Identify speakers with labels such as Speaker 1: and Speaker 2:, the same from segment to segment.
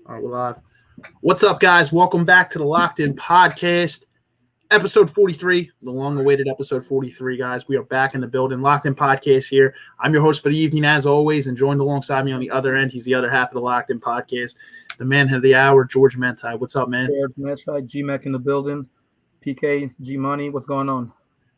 Speaker 1: All right, we're live. What's up, guys? Welcome back to the Locked In Podcast, episode 43, the long-awaited episode 43, guys. We are back in the building, Locked In Podcast here. I'm your host for the evening, as always, and joined alongside me on the other end, he's the other half of the Locked In Podcast, the man of the hour, George Mentai. What's up, man?
Speaker 2: George Mentai, G-Mac in the building, PK, G-Money, what's going on?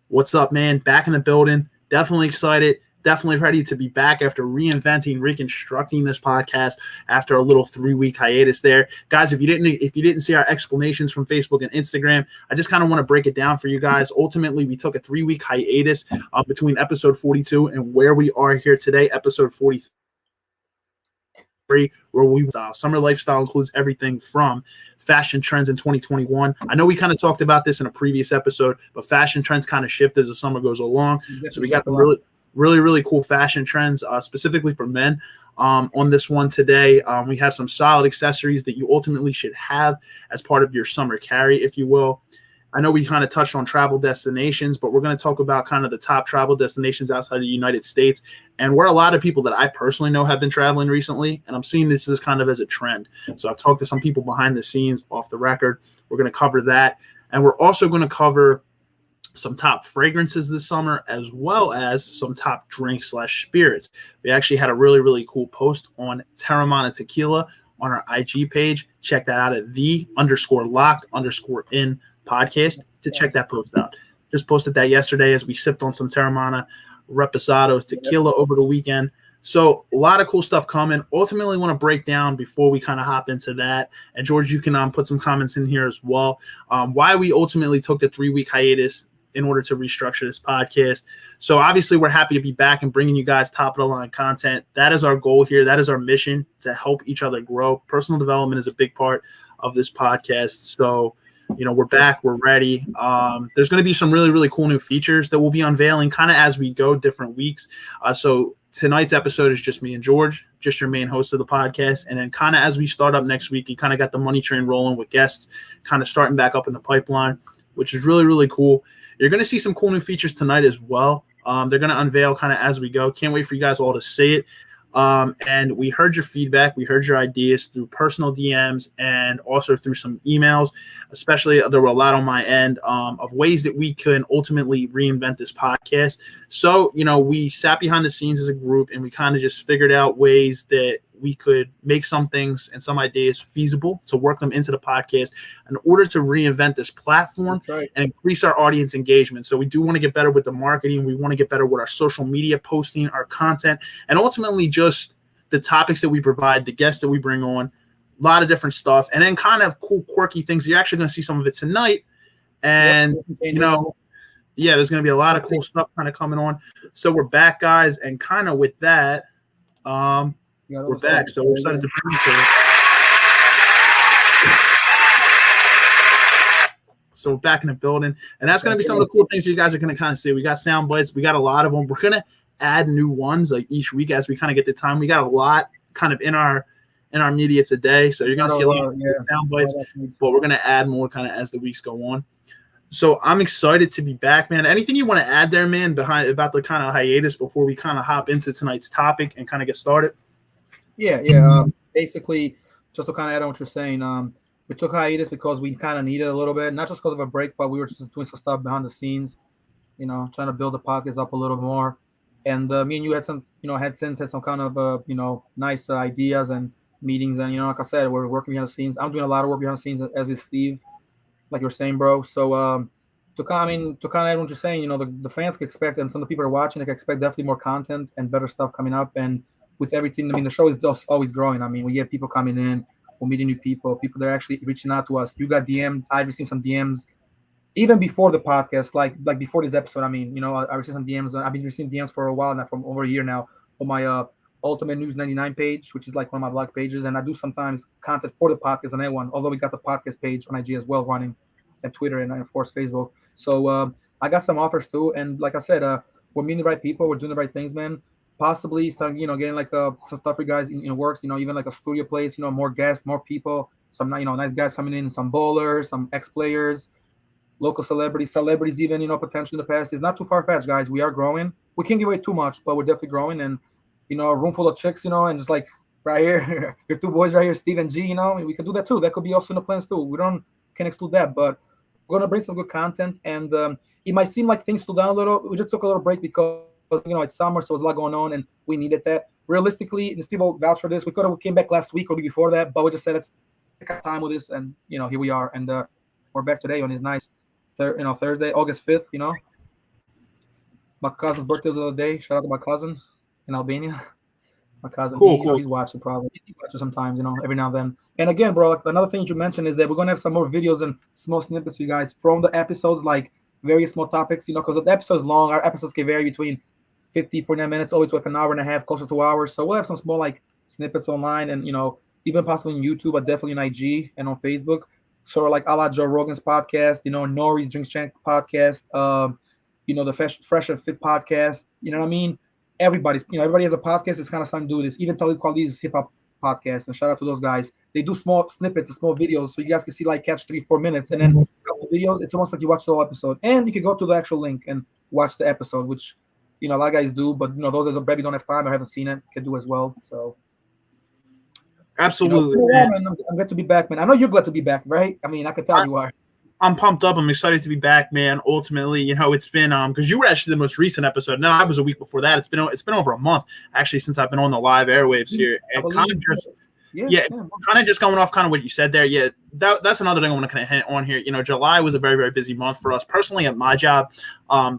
Speaker 1: What's up, man? Back in the building. Definitely excited. Definitely ready to be back after reinventing, reconstructing this podcast after a little 3-week hiatus there. Guys, if you didn't see our explanations from Facebook and Instagram, I just kind of want to break it down for you guys. Ultimately, we took a 3-week hiatus between episode 42 and where we are here today, episode 43, where we summer lifestyle includes everything from fashion trends in 2021. I know we kind of talked about this in a previous episode, but fashion trends kind of shift as the summer goes along. So we got the really cool fashion trends, specifically for men. On this one today, we have some solid accessories that you ultimately should have as part of your summer carry, if you will. I know we kind of touched on travel destinations, but we're going to talk about kind of the top travel destinations outside of the United States and where a lot of people that I personally know have been traveling recently. And I'm seeing this as kind of as a trend. So I've talked to some people behind the scenes, off the record. We're going to cover that. And we're also going to cover some top fragrances this summer, as well as some top drinks/spirits. We actually had a really cool post on Terramana Tequila on our IG page. Check that out at _locked_in podcast to check that post out. Just posted that yesterday as we sipped on some Terramana Reposado Tequila over the weekend. So a lot of cool stuff coming. Ultimately, want to break down before we kind of hop into that. And George, you can put some comments in here as well. Why we ultimately took the 3-week hiatus in order to restructure this podcast. So obviously we're happy to be back and bringing you guys top of the line content. That is our goal here. That is our mission, to help each other grow. Personal development is a big part of this podcast. So, we're back, we're ready. There's going to be some really cool new features that we'll be unveiling kind of as we go different weeks. So tonight's episode is just me and George, just your main host of the podcast. And then kind of as we start up next week, you kind of got the money train rolling with guests kind of starting back up in the pipeline, which is really cool. You're going to see some cool new features tonight as well. They're going to unveil kind of as we go. Can't wait for you guys all to see it. And we heard your feedback. We heard your ideas through personal DMs and also through some emails. Especially, there were a lot on my end of ways that we can ultimately reinvent this podcast. So, we sat behind the scenes as a group and we kind of just figured out ways that we could make some things and some ideas feasible to work them into the podcast in order to reinvent this platform and increase our audience engagement. So we do want to get better with the marketing. We want to get better with our social media posting, our content, and ultimately just the topics that we provide, the guests that we bring on, a lot of different stuff, and then kind of cool, quirky things. You're actually going to see some of it tonight. And, there's going to be a lot of cool stuff kind of coming on. So we're back, guys. And kind of with that, we're back, so we're excited to bring you to it. So we're back in the building, and that's going to be some of the cool things you guys are going to kind of see. We got sound bites. We got a lot of them. We're going to add new ones like each week as we kind of get the time. We got a lot kind of in our media today, so you're going to see a lot of sound bites, but we're going to add more kind of as the weeks go on. So I'm excited to be back, man. Anything you want to add there, man, about the kind of hiatus before we kind of hop into tonight's topic and kind of get started?
Speaker 2: Yeah. Basically, just to kind of add on what you're saying, we took hiatus because we kind of needed a little bit, not just because of a break, but we were just doing some stuff behind the scenes, trying to build the podcast up a little more. And me and you had some, had some kind of, nice ideas and meetings. And, like I said, we're working behind the scenes. I'm doing a lot of work behind the scenes, as is Steve, like you're saying, bro. So to kind of add what you're saying, the fans can expect, and some of the people are watching, they can expect definitely more content and better stuff coming up. And with everything, the show is just always growing. We get people coming in, we're meeting new people that are actually reaching out to us. You got DM'd, I've received some DMs even before the podcast, like before this episode. I received some DMs. I've been receiving DMs for a while now, from over a year now, on my Ultimate News 99 page, which is like one of my blog pages. And I do sometimes content for the podcast on that one, although we got the podcast page on IG as well running, and Twitter, and of course Facebook. So I got some offers too. And like I said, we're meeting the right people. We're doing the right things, man. Possibly starting, getting like some stuff for you guys in works, even like a studio place, more guests, more people, some, nice guys coming in, some bowlers, some ex-players, local celebrities even, potentially in the past. It's not too far-fetched, guys. We are growing. We can't give away too much, but we're definitely growing. And, a room full of chicks, and just like right here, your two boys right here, Steve and G. We could do that too. That could be also in the plans too. We can exclude that, but we're gonna bring some good content. And it might seem like things slowed down a little. We just took a little break because it's summer, so there's a lot going on, and we needed that. Realistically, and Steve will vouch for this. We could have came back last week or before that, but we just said let's take our time with this, and here we are, and we're back today on his nice, Thursday, August 5th. My cousin's birthday was the other day. Shout out to my cousin in Albania. My cousin,
Speaker 1: cool.
Speaker 2: He's watching probably. He watches sometimes, every now and then. And again, bro, like, another thing you mentioned is that we're gonna have some more videos and small snippets for you guys from the episodes, like various small topics, because the episode's long. Our episodes can vary between 50, 49 minutes, all the way to like an hour and a half, closer to 2 hours. So we'll have some small like snippets online, and even possibly on YouTube, but definitely on IG and on Facebook. Sort of like a la Joe Rogan's podcast, Nori's Drinks Champ podcast, the Fresh and Fit podcast. You know what I mean? Everybody has a podcast. It's kind of time to do this. Even Talib Kweli's hip hop podcast, and shout out to those guys. They do small snippets and small videos, so you guys can see catch 3-4 minutes, and then videos. It's almost like you watch the whole episode, and you can go to the actual link and watch the episode, which a lot of guys do, but those that maybe don't have time or haven't seen it can do as well. So
Speaker 1: absolutely,
Speaker 2: man. I'm glad to be back, man. I know you're glad to be back, right? I mean, I can tell you are.
Speaker 1: I'm pumped up. I'm excited to be back, man. Ultimately, it's been because you were actually the most recent episode. No, I was a week before that. It's been over a month actually since I've been on the live airwaves here. And kind of just kind of just going off kind of what you said there. Yeah, that's another thing I want to kind of hit on here. July was a very, very busy month for us personally at my job.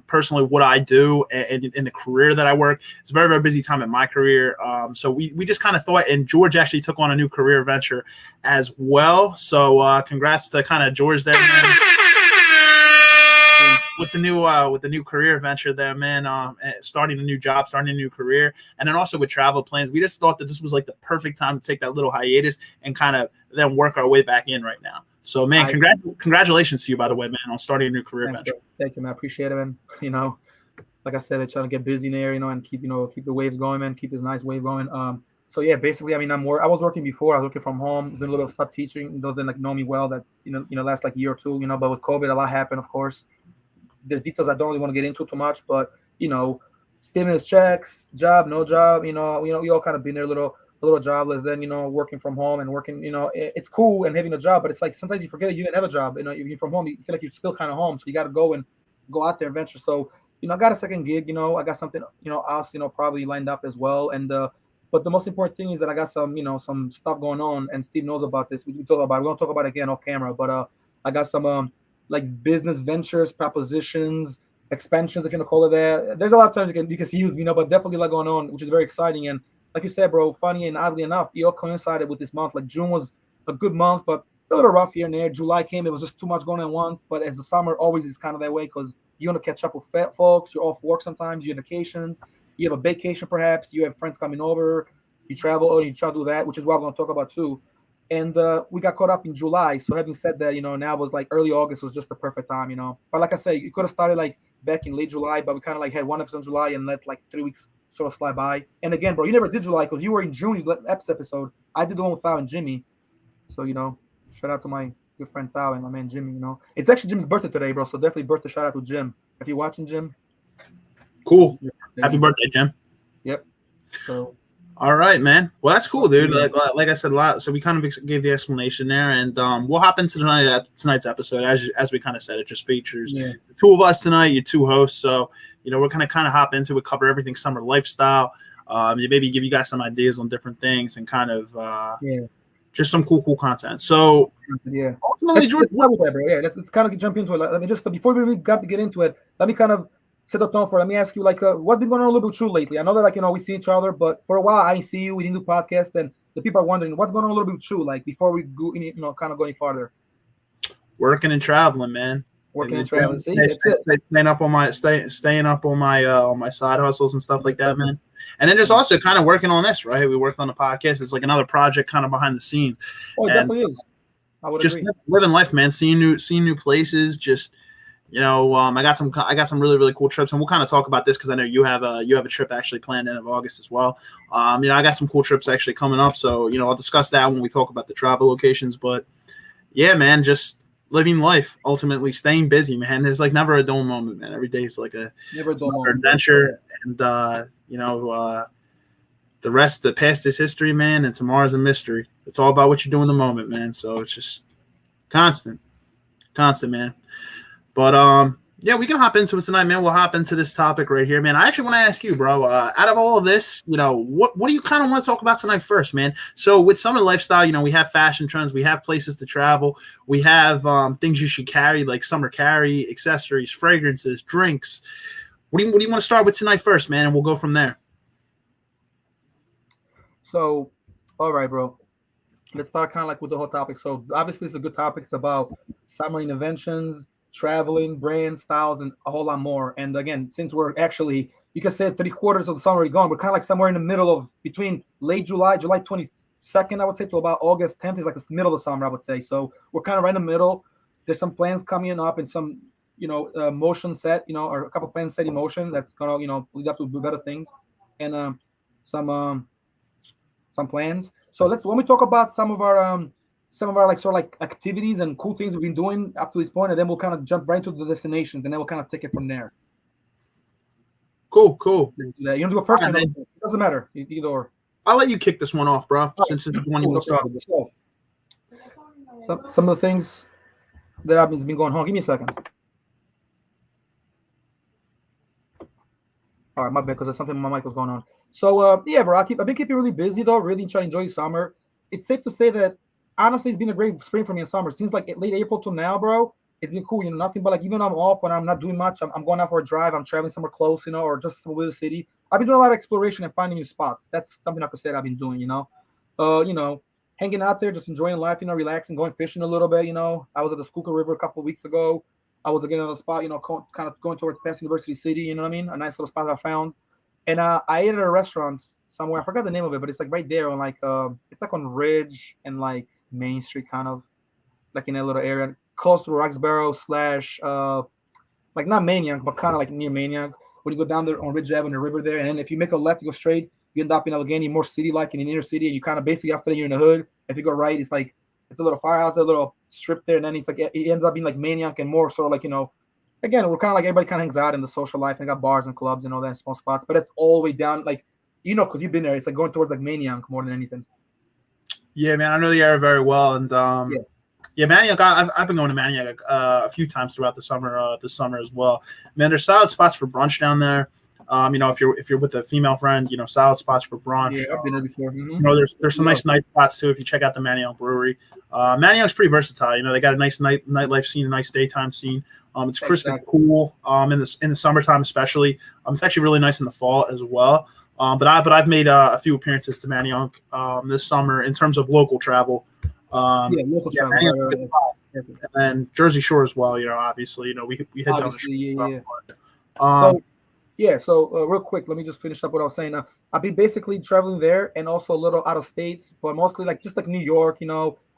Speaker 1: Personally, what I do and in the career that I work, it's a very, very busy time in my career. So we just kind of thought, and George actually took on a new career venture as well. So congrats to kind of George there, man. With the new career venture there, man, starting a new job, starting a new career, and then also with travel plans, we just thought that this was like the perfect time to take that little hiatus and kind of then work our way back in right now. So, man, congratulations to you, by the way, man, on starting a new career venture.
Speaker 2: Thank you, man. I appreciate it, man. Like I said, they're trying to get busy there, and keep the waves going, man. Keep this nice wave going. So yeah, basically, I mean, I was working before. I was working from home, doing a little sub teaching. Those that know me well, that last like year or two, but with COVID, a lot happened, of course. There's details I don't really want to get into too much, but stimulus checks, job, no job, we all kind of been there a little jobless. Then working from home and working, it's cool and having a job, but it's like sometimes you forget that you didn't have a job. You're from home, you feel like you're still kind of home, so you got to go out there and venture. So I got a second gig, I got something else probably lined up as well. And but the most important thing is that I got some some stuff going on, and Steve knows about this. We talk about it. We're gonna talk about it again off camera, but I got some like business ventures, propositions, expansions, if you want to call it that. There's a lot of times you can use, but definitely a lot going on, which is very exciting. And like you said, bro, funny and oddly enough, it all coincided with this month. Like June was a good month, but a little rough here and there. July came, it was just too much going on at once. But as the summer always is kind of that way, because you want to catch up with folks. You're off work sometimes. You have vacations. You have a vacation perhaps. You have friends coming over. You travel or you try to do that, which is what we're going to talk about too. And we got caught up in July. So having said that, now was like early August was just the perfect time, But like I said, you could have started like back in late July, but we kind of like had one episode in July and let like 3 weeks sort of slide by. And again, bro, you never did July because you were in June, you let episode. I did the one with Thao and Jimmy. So, shout out to my good friend Thao and my man Jimmy, It's actually Jim's birthday today, bro. So definitely birthday shout out to Jim. If you're watching, Jim.
Speaker 1: Cool. Happy birthday, Jim.
Speaker 2: Yep. So
Speaker 1: all right, man. Well, that's cool, dude. Like I said, a lot. So we kind of gave the explanation there, and we'll hop into tonight's episode. As we kind of said, it just features the two of us tonight, your two hosts. So we're gonna kind of hop into it, cover everything summer lifestyle. Maybe give you guys some ideas on different things, and kind of just some cool content. So ultimately, George,
Speaker 2: let's kind of jump into it. Let me just before we really get into it, let me kind of set the tone for it. Let me ask you, what's been going on a little bit true lately? I know that, we see each other, but for a while, I see you. We didn't do podcasts, and the people are wondering what's going on a little bit true, before we go, kind of go any farther.
Speaker 1: Working and traveling, man.
Speaker 2: Working and traveling. See,
Speaker 1: staying up on my side hustles and stuff like that, man. And then just also kind of working on this, right? We worked on the podcast. It's like another project kind of behind the scenes.
Speaker 2: Oh, it definitely is. I would
Speaker 1: just
Speaker 2: agree.
Speaker 1: Living life, man. Seeing new places, just I got some really, really cool trips, and we'll kind of talk about this because I know you have a trip actually planned end of August as well. I got some cool trips actually coming up, so I'll discuss that when we talk about the travel locations. But yeah, man, just living life, ultimately staying busy, man. There's like never a dull moment, man. Every day is like a
Speaker 2: never a dull moment.
Speaker 1: Adventure, and the past is history, man, and tomorrow's a mystery. It's all about what you do in the moment, man. So it's just constant, man. But yeah, we can hop into it tonight, man. We'll hop into this topic right here, man. I actually want to ask you, bro. Out of all of this, what do you kind of want to talk about tonight first, man? So with summer lifestyle, we have fashion trends, we have places to travel, we have things you should carry, like summer carry, accessories, fragrances, drinks. What do you want to start with tonight first, man? And we'll go from there.
Speaker 2: So, all right, bro. Let's start kind of like with the whole topic. So obviously it's a good topic. It's about summer inventions, traveling, brands, styles, and a whole lot more. And again, since we're actually, you can say 3/4 of the summer already gone, we're kind of like somewhere in the middle of between late July 22nd, I would say, to about August 10th is like the middle of the summer, I would say. So we're kind of right in the middle. There's some plans coming up and some, motion set, or a couple plans set in motion that's gonna, lead up to better things, and some plans. So when we talk about some of our like sort of like activities and cool things we've been doing up to this point, and then we'll kind of jump right into the destinations, and then we'll kind of take it from there.
Speaker 1: Cool.
Speaker 2: You want to do it first? Right, it doesn't matter, either or.
Speaker 1: I'll let you kick this one off, bro, since it's the one you want to start with.
Speaker 2: So, some of the things that I've been going on. Give me a second. All right, my bad, because there's something with my mic was going on. So, yeah, bro, I've been keeping really busy, though, really trying to enjoy summer. It's safe to say that, honestly, it's been a great spring for me in summer. Since, like, late April till now, bro, it's been cool, nothing but, like, even when I'm off, when I'm not doing much, I'm going out for a drive, I'm traveling somewhere close, or just with the city. I've been doing a lot of exploration and finding new spots. That's something I could say that I've been doing, hanging out there, just enjoying life, relaxing, going fishing a little bit, I was at the Schuylkill River a couple of weeks ago. I was again on a spot, kind of going towards past University City, you know what I mean? A nice little spot that I found. And I ate at a restaurant somewhere. I forgot the name of it, but it's like right there on like it's like on Ridge and like Main Street, kind of like in that little area, close to Roxborough / like not Maniac, but kind of like near Maniac. When you go down there on Ridge Avenue, the river there, and then if you make a left, you go straight, you end up in Allegheny, more city-like in the inner city, and you kind of basically after that you're in the hood. If you go right, it's like it's a little firehouse, a little strip there, and then it's like it ends up being like Maniac and more sort of like again, we're kind of like everybody kind of hangs out in the social life and got bars and clubs and all that small spots, but it's all the way down, like, because you've been there. It's like going towards like Maniac more than anything. Yeah,
Speaker 1: man, I know the area very well, and yeah, Maniac. I've been going to Maniac a few times throughout the summer as well. Man, there's solid spots for brunch down there. If you're with a female friend, solid spots for brunch.
Speaker 2: Yeah, I've been there before. Mm-hmm.
Speaker 1: There's some nice night spots too if you check out the Maniac Brewery. Maniac's pretty versatile. They got a nice nightlife scene, a nice daytime scene. It's crisp and cool. In the summertime especially. It's actually really nice in the fall as well. But I've made a few appearances to Maniac this summer in terms of local travel.
Speaker 2: Local travel.
Speaker 1: And then Jersey Shore as well. Obviously, we head down the street.
Speaker 2: So real quick, let me just finish up what I was saying. I've been basically traveling there and also a little out of state, but mostly like just like New York,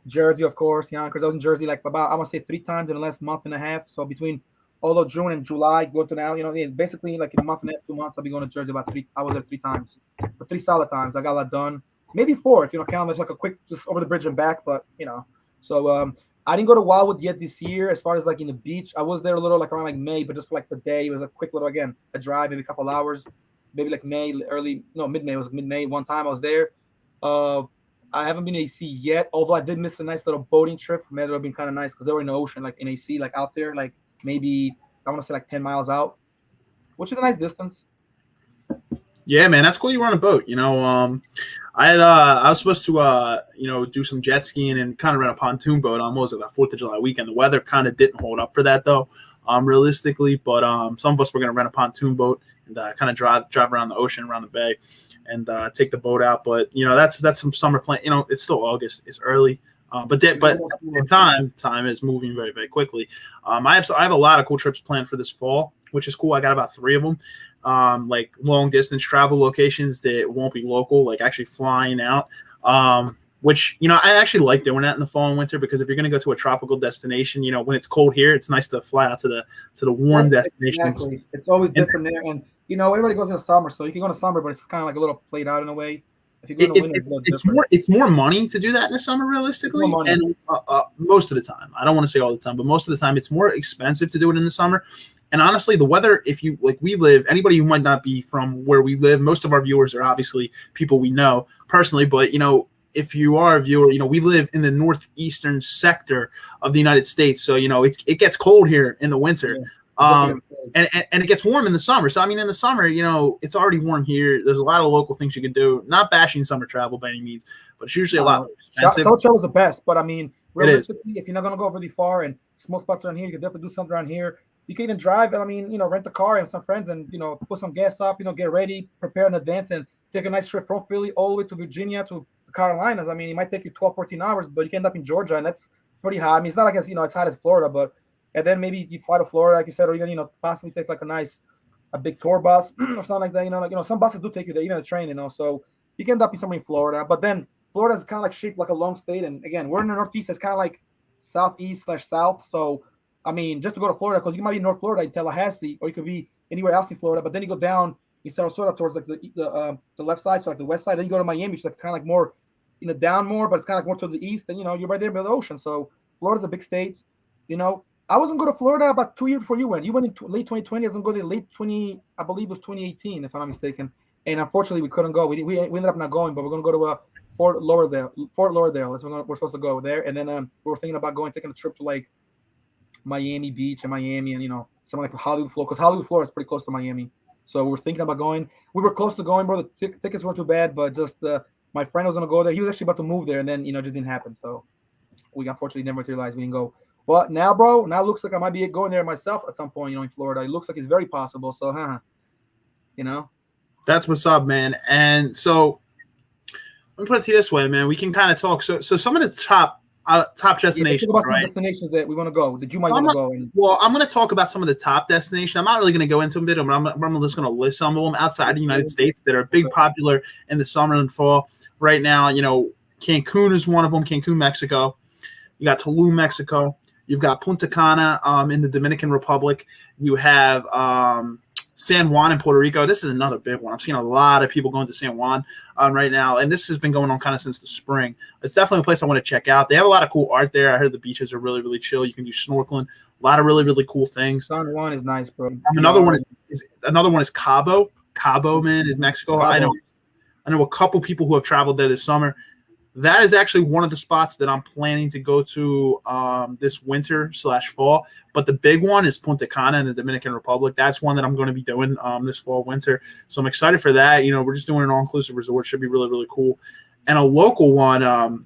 Speaker 2: Jersey, of course, because I was in Jersey like about, I want to say 3 times in the last month and a half. So between all of June and July, go to now, basically like in a month and a half, 2 months, I'll be going to Jersey about 3. I was there 3 times, but 3 solid times. I got a lot done. Maybe 4 if count it's like a quick just over the bridge and back, but So I didn't go to Wildwood yet this year as far as like in the beach. I was there a little like around like May, but just for like the day. It was a quick little, again, a drive, maybe a couple hours, maybe like mid-May. It was mid-May. One time I was there. I haven't been to AC yet, although I did miss a nice little boating trip. Man, it would have been kind of nice because they were in the ocean, like in AC, like out there, like maybe, I want to say like 10 miles out, which is a nice distance.
Speaker 1: Yeah, man, that's cool. You were on a boat, I was supposed to, do some jet skiing and kind of rent a pontoon boat on, what was it, that 4th of July weekend. The weather kind of didn't hold up for that, though, realistically. But some of us were going to rent a pontoon boat and kind of drive around the ocean, around the bay, and take the boat out. But, that's some summer plan. It's still August. It's early. But time is moving very, very quickly. I have a lot of cool trips planned for this fall, which is cool. I got about 3 of them. Like long distance travel locations that won't be local, like actually flying out, which, I actually like doing that in the fall and winter, because if you're going to go to a tropical destination, when it's cold here, it's nice to fly out to the warm destinations.
Speaker 2: Exactly. It's always different there. And, everybody goes in the summer, so you can go in the summer, but it's kind of like a little played out in a way. If you go in the winter,
Speaker 1: it's more money to do that in the summer, realistically. And most of the time, I don't want to say all the time, but most of the time it's more expensive to do it in the summer. And honestly, the weather, if you like, we live, anybody who might not be from where we live, most of our viewers are obviously people we know personally, but if you are a viewer, we live in the northeastern sector of the United States. So, it gets cold here in the winter.
Speaker 2: Yeah.
Speaker 1: And it gets warm in the summer. So, I mean, in the summer, it's already warm here. There's a lot of local things you can do. Not bashing summer travel by any means, but it's usually a lot more expensive.
Speaker 2: Summer travel is the best, but I mean, realistically, if you're not going to go really far and small spots around here, you can definitely do something around here. You can even drive, and I mean, rent a car and some friends and, put some gas up, get ready, prepare in advance, and take a nice trip from Philly all the way to Virginia to the Carolinas. I mean, it might take you 12, 14 hours, but you can end up in Georgia, and that's pretty hot. I mean, it's not like it's hot as Florida, but and then maybe you fly to Florida, like you said, or even possibly take like a big tour bus or something like that. Some buses do take you there, even a train. So you can end up in somewhere in Florida, but then Florida is kind of like shaped like a long state, and again, we're in the Northeast. It's kind of like southeast/south. So I mean, just to go to Florida, because you might be in North Florida in Tallahassee, or you could be anywhere else in Florida, but then you go down in Sarasota towards like the left side, so like the west side. Then you go to Miami, which is like kind of like more down more, but it's kind of like more to the east. And you're right there by the ocean. So Florida's a big state. I was gonna go to Florida about 2 years before you went. You went in late 2020. I was gonna go there late 20. I believe it was 2018, if I'm not mistaken. And unfortunately, we couldn't go. We ended up not going, but we're gonna go to Fort Lauderdale. That's where we're supposed to go there. And then we were thinking about taking a trip to like Miami Beach and Miami, and something like Hollywood, Florida, because Hollywood, Florida is pretty close to Miami. So we're thinking about going. We were close to going, bro. The tickets weren't too bad, but just my friend was gonna go there. He was actually about to move there, and then it just didn't happen. So we unfortunately never realized we didn't go. But now, bro, it looks like I might be going there myself at some point, in Florida. It looks like it's very possible. So,
Speaker 1: That's what's up, man. And so let me put it to you this way, man. We can kind of talk. So some of the top destinations.
Speaker 2: Think about
Speaker 1: right?
Speaker 2: Some destinations that we want to go. That you might want to go.
Speaker 1: Well, I'm going to talk about some of the top destinations. I'm not really going to go into them, but I'm just going to list some of them outside the United States that are big, popular in the summer and fall. Right now, Cancun is one of them. Cancun, Mexico. You got Tulum, Mexico. You've got Punta Cana in the Dominican Republic. You have San Juan in Puerto Rico. This is another big one. I'm seeing a lot of people going to San Juan right now, and this has been going on kind of since the spring. It's definitely a place I want to check out. They have a lot of cool art there. I heard the beaches are really, really chill. You can do snorkeling. A lot of really, really cool things.
Speaker 2: San Juan is nice, bro.
Speaker 1: Another one is Cabo. Cabo, man, is Mexico.
Speaker 2: Cabo.
Speaker 1: I know a couple people who have traveled there this summer. That is actually one of the spots that I'm planning to go to this winter/fall. But the big one is Punta Cana in the Dominican Republic. That's one that I'm going to be doing this fall, winter. So I'm excited for that. We're just doing an all-inclusive resort. Should be really, really cool. And a local one, a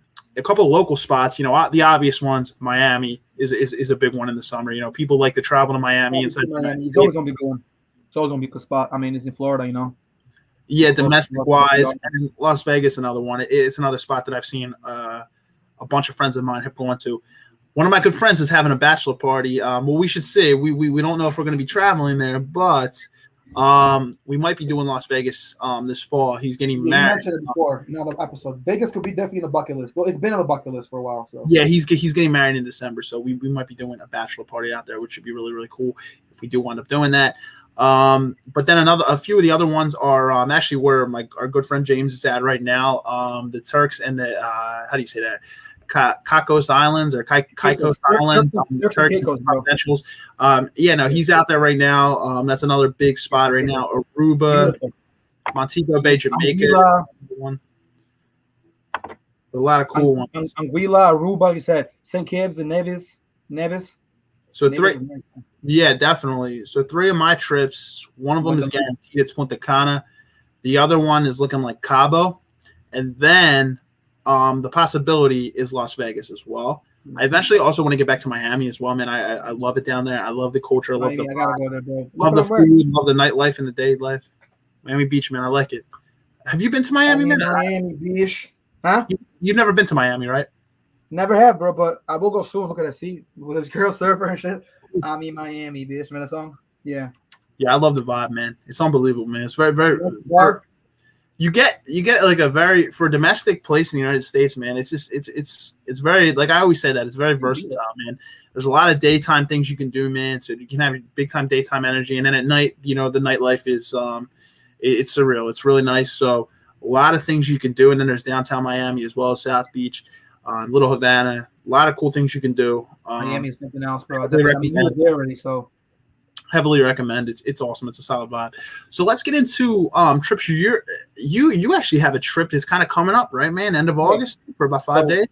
Speaker 1: couple of local spots. The obvious ones, Miami is a big one in the summer. People like to travel to Miami.
Speaker 2: It's always going to be going. It's always going to be a good spot. I mean, it's in Florida,
Speaker 1: Yeah, domestic-wise, and Las Vegas, another one. It's another spot that I've seen a bunch of friends of mine have gone to. One of my good friends is having a bachelor party. Well, we should see. We don't know if we're going to be traveling there, but we might be doing Las Vegas this fall. He's getting married.
Speaker 2: You mentioned it before in other episodes. Vegas could be definitely on the bucket list. Well, it's been on the bucket list for a while. So
Speaker 1: yeah, he's getting married in December, so we might be doing a bachelor party out there, which should be really, really cool if we do wind up doing that. But then a few of the other ones are actually where our good friend James is at right now. The Turks and the how do you say that? Caicos Islands or Caicos Islands. Turks. He's out there right now. That's another big spot right now. Aruba, Montego Bay, Jamaica. A lot of cool ones.
Speaker 2: Anguilla, Aruba, you said St. Kitts and Nevis.
Speaker 1: So three. Yeah, definitely. So 3 of my trips, one of them is guaranteed. It's Punta Cana. The other one is looking like Cabo. And then the possibility is Las Vegas as well. I eventually also want to get back to Miami as well, man. I love it down there. I love the culture. I love the food. Love the nightlife and the day life. Miami Beach, man. I like it. Have you been to Miami, man?
Speaker 2: Miami Beach. Huh?
Speaker 1: You've never been to Miami, right?
Speaker 2: Never have, bro, but I will go soon. Look at that. See, with this girl surfer and shit. I'm in Miami, bitch. Man, that song? Yeah.
Speaker 1: Yeah, I love the vibe, man. It's unbelievable, man. It's very, very. You get like a very, for a domestic place in the United States, man. It's just it's very, like I always say that, it's very versatile, man. There's a lot of daytime things you can do, man. So you can have big time daytime energy, and then at night, the nightlife is it's surreal. It's really nice. So a lot of things you can do, and then there's downtown Miami as well as South Beach, Little Havana. A lot of cool things you can do.
Speaker 2: Miami is something else, bro. I mean, you were there already, so.
Speaker 1: Heavily recommend. It's awesome. It's a solid vibe. So let's get into trips. You actually have a trip that's kind of coming up, right, man? End of August for about 5 days.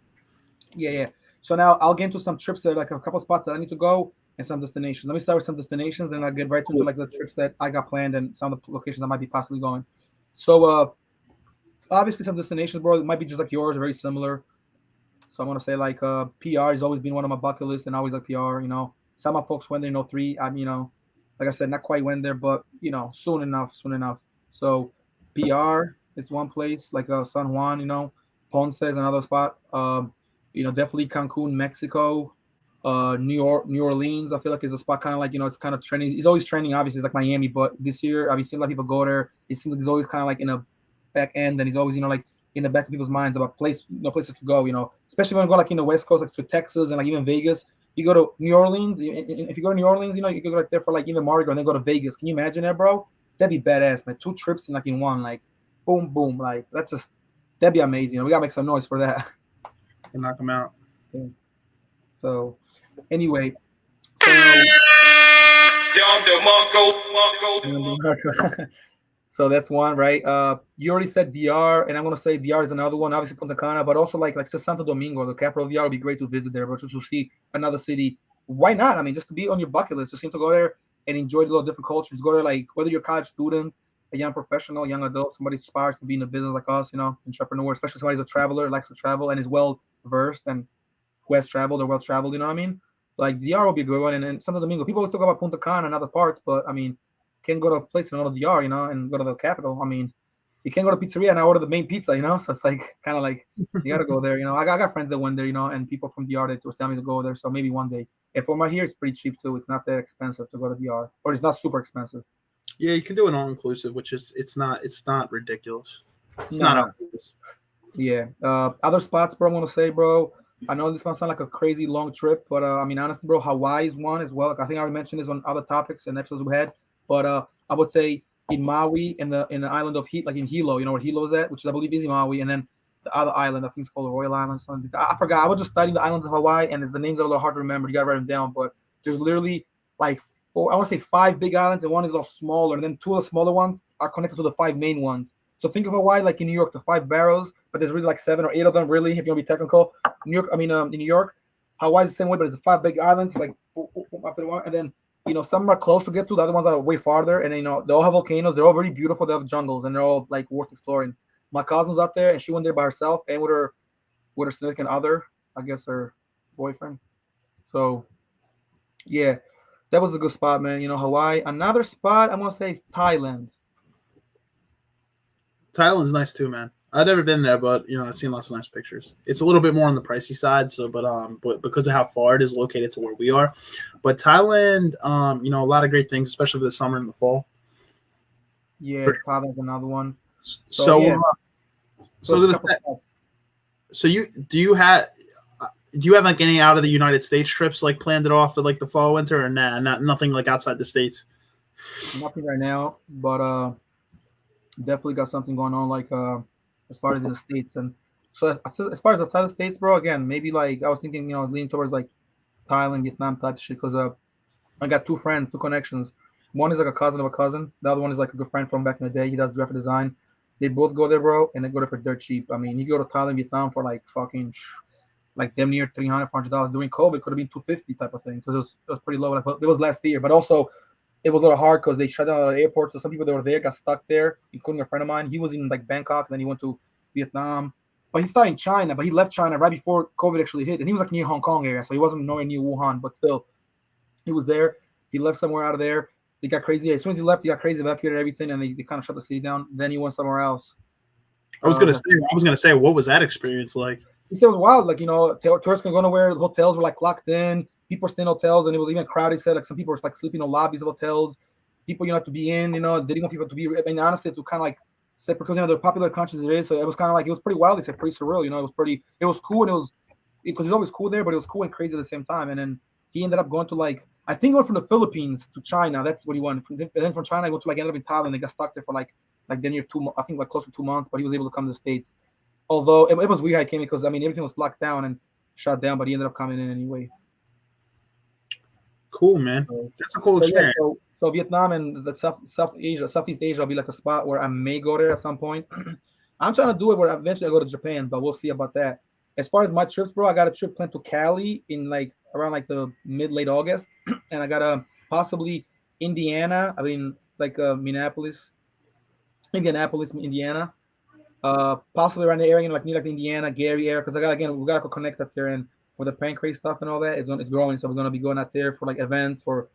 Speaker 2: Yeah. So now I'll get into some trips that like a couple spots that I need to go and some destinations. Let me start with some destinations, then I'll get right into like the trips that I got planned and some of the locations I might be possibly going. So obviously some destinations, bro, it might be just like yours, very similar. So I'm gonna say like PR has always been one of my bucket lists and always like PR, you know. Some of my folks went there, 03. I'm, you know, like I said, not quite went there, but you know, soon enough. So PR is one place, like San Juan, you know, Ponce is another spot. You know, definitely Cancun, Mexico, New Orleans. I feel like is a spot kind of like, you know, it's kind of trending. It's always trending, obviously, it's like Miami, but this year, I mean, seems like people go there. It seems like it's always kind of like in a back end, and he's always, you know, like in the back of people's minds about places to go, you know, especially when you go like in the West Coast, like to Texas and like even Vegas. You go to New Orleans. If you go to New Orleans, you know, you could go like there for like even Mardi Gras and then go to Vegas. Can you imagine that, bro? That'd be badass, man. 2 trips in like in one, like boom, boom, like that'd be amazing. You know, we gotta make some noise for that.
Speaker 1: And knock them out.
Speaker 2: Yeah. So, anyway, so so that's one, right? You already said DR, and I'm gonna say DR is another one. Obviously Punta Cana, but also like just Santo Domingo, the capital of DR, would be great to visit there, but just to see another city. Why not? I mean, just to be on your bucket list, just seem to go there and enjoy the little different cultures. Go there, like whether you're a college student, a young professional, young adult, somebody aspires to be in a business like us, you know, entrepreneur, especially somebody who's a traveler, likes to travel, and is well versed and who has traveled or well traveled. You know what I mean? Like DR will be a good one, and then Santo Domingo. People always talk about Punta Cana and other parts, but I mean, can go to a place and go to DR, you know, and go to the capital. I mean, you can't go to pizzeria and I order the main pizza, you know. So it's like kind of like you got to go there, you know. I got friends that went there, you know, and people from DR that was telling me to go there. So maybe one day. And from my here, it's pretty cheap too. It's not that expensive to go to DR, or it's not super expensive.
Speaker 1: Yeah, you can do an all inclusive, which is it's not ridiculous. It's
Speaker 2: No,
Speaker 1: not
Speaker 2: no.
Speaker 1: outrageous.
Speaker 2: Yeah. Other spots, bro. I'm gonna say, bro. I know this might sound like a crazy long trip, but I mean, honestly, bro, Hawaii is one as well. Like, I think I already mentioned this on other topics and episodes we had, but I would say in Maui, in the island of Heat, like in Hilo, you know where Hilo is at, which I believe is in Maui, and then the other island, I think it's called Royal Island. Something. I forgot. I was just studying the islands of Hawaii, and the names are a little hard to remember. You gotta write them down, but there's literally like four. I want to say 5 big islands, and one is a little smaller, and then 2 of the smaller ones are connected to the 5 main ones. So think of Hawaii like in New York, the 5 barrels, but there's really like 7 or 8 of them. Really, if you want to be technical, New York. I mean, in New York, Hawaii's the same way, but it's 5 big islands, like after the one, and then you know some are close to get to, the other ones are way farther, and you know they all have volcanoes. They're all very beautiful. They have jungles, and they're all like worth exploring. My cousin's out there, and she went there by herself and with her significant other, I guess her boyfriend. So yeah, that was a good spot, man. You know, Hawaii. Another spot I'm gonna say is Thailand.
Speaker 1: Thailand's nice too, man. I've never been there, but you know I've seen lots of nice pictures. It's a little bit more on the pricey side, so but because of how far it is located to where we are, but Thailand, you know, a lot of great things, especially for the summer and the fall.
Speaker 2: Yeah,
Speaker 1: For,
Speaker 2: Thailand's another one.
Speaker 1: so
Speaker 2: Yeah,
Speaker 1: so I
Speaker 2: so
Speaker 1: was
Speaker 2: it's a
Speaker 1: gonna
Speaker 2: couple
Speaker 1: say,
Speaker 2: spots.
Speaker 1: so do you have like any out of the United States trips like planned it off for like the fall winter or nah, nothing like outside the states?
Speaker 2: Nothing right now, but definitely got something going on like as far as in the states. And so as far as outside the states, bro, again, maybe like I was thinking, you know, leaning towards like Thailand, Vietnam type shit, because I got 2 friends, 2 connections. One is like a cousin of a cousin. The other one is like a good friend from back in the day. He does graphic design. They both go there, bro, and they go there for dirt cheap. I mean, you go to Thailand, Vietnam for like fucking like damn near $300, $400 during COVID. Could have been 250 type of thing because it was pretty low. Like, it was last year, but also it was a little hard because they shut down the airport. So some people that were there got stuck there, including a friend of mine. He was in like Bangkok, and then he went to Vietnam. But he started in China, but he left China right before COVID actually hit. And he was like near Hong Kong area, so he wasn't nowhere near Wuhan, but still, he was there. He left somewhere out of there. They got crazy. As soon as he left, he got crazy, evacuated everything, and they kind of shut the city down. Then he went somewhere else.
Speaker 1: I was gonna say, what was that experience like?
Speaker 2: He said it was wild. Like, you know, tourists can go nowhere. The hotels were like locked in. People were staying in hotels, and it was even crowded. He said like some people were like sleeping in lobbies of hotels. People, you know, to be in, you know, they didn't want people to be. I mean, honestly, to kind of like say because you know they're popular countries it is. So it was kind of like it was pretty wild. He said pretty surreal. You know, it was cool, and it was because it's always cool there, but it was cool and crazy at the same time. And then he ended up going to like I think he went from the Philippines to China. That's what he went. And then from China, he went to like ended up in Thailand. They got stuck there for like then near 2 I think like close to 2 months, but he was able to come to the States. Although it was weird how he came in because I mean everything was locked down and shut down, but he ended up coming in anyway.
Speaker 1: Cool, man.
Speaker 2: So,
Speaker 1: That's a cool
Speaker 2: so yeah,
Speaker 1: experience.
Speaker 2: so Vietnam and the Southeast Asia will be like a spot where I may go there at some point. I'm trying to do it where eventually I go to Japan, but we'll see about that. As far as my trips, bro, I got a trip planned to Cali in like around like the late August, and I got a possibly Indiana. I mean, like Indianapolis, Indiana. Possibly around the area, like near like the Indiana, Gary area, because we gotta go connect up there and for the pancreas stuff and all that. It's growing, so we're gonna be going out there for like events, for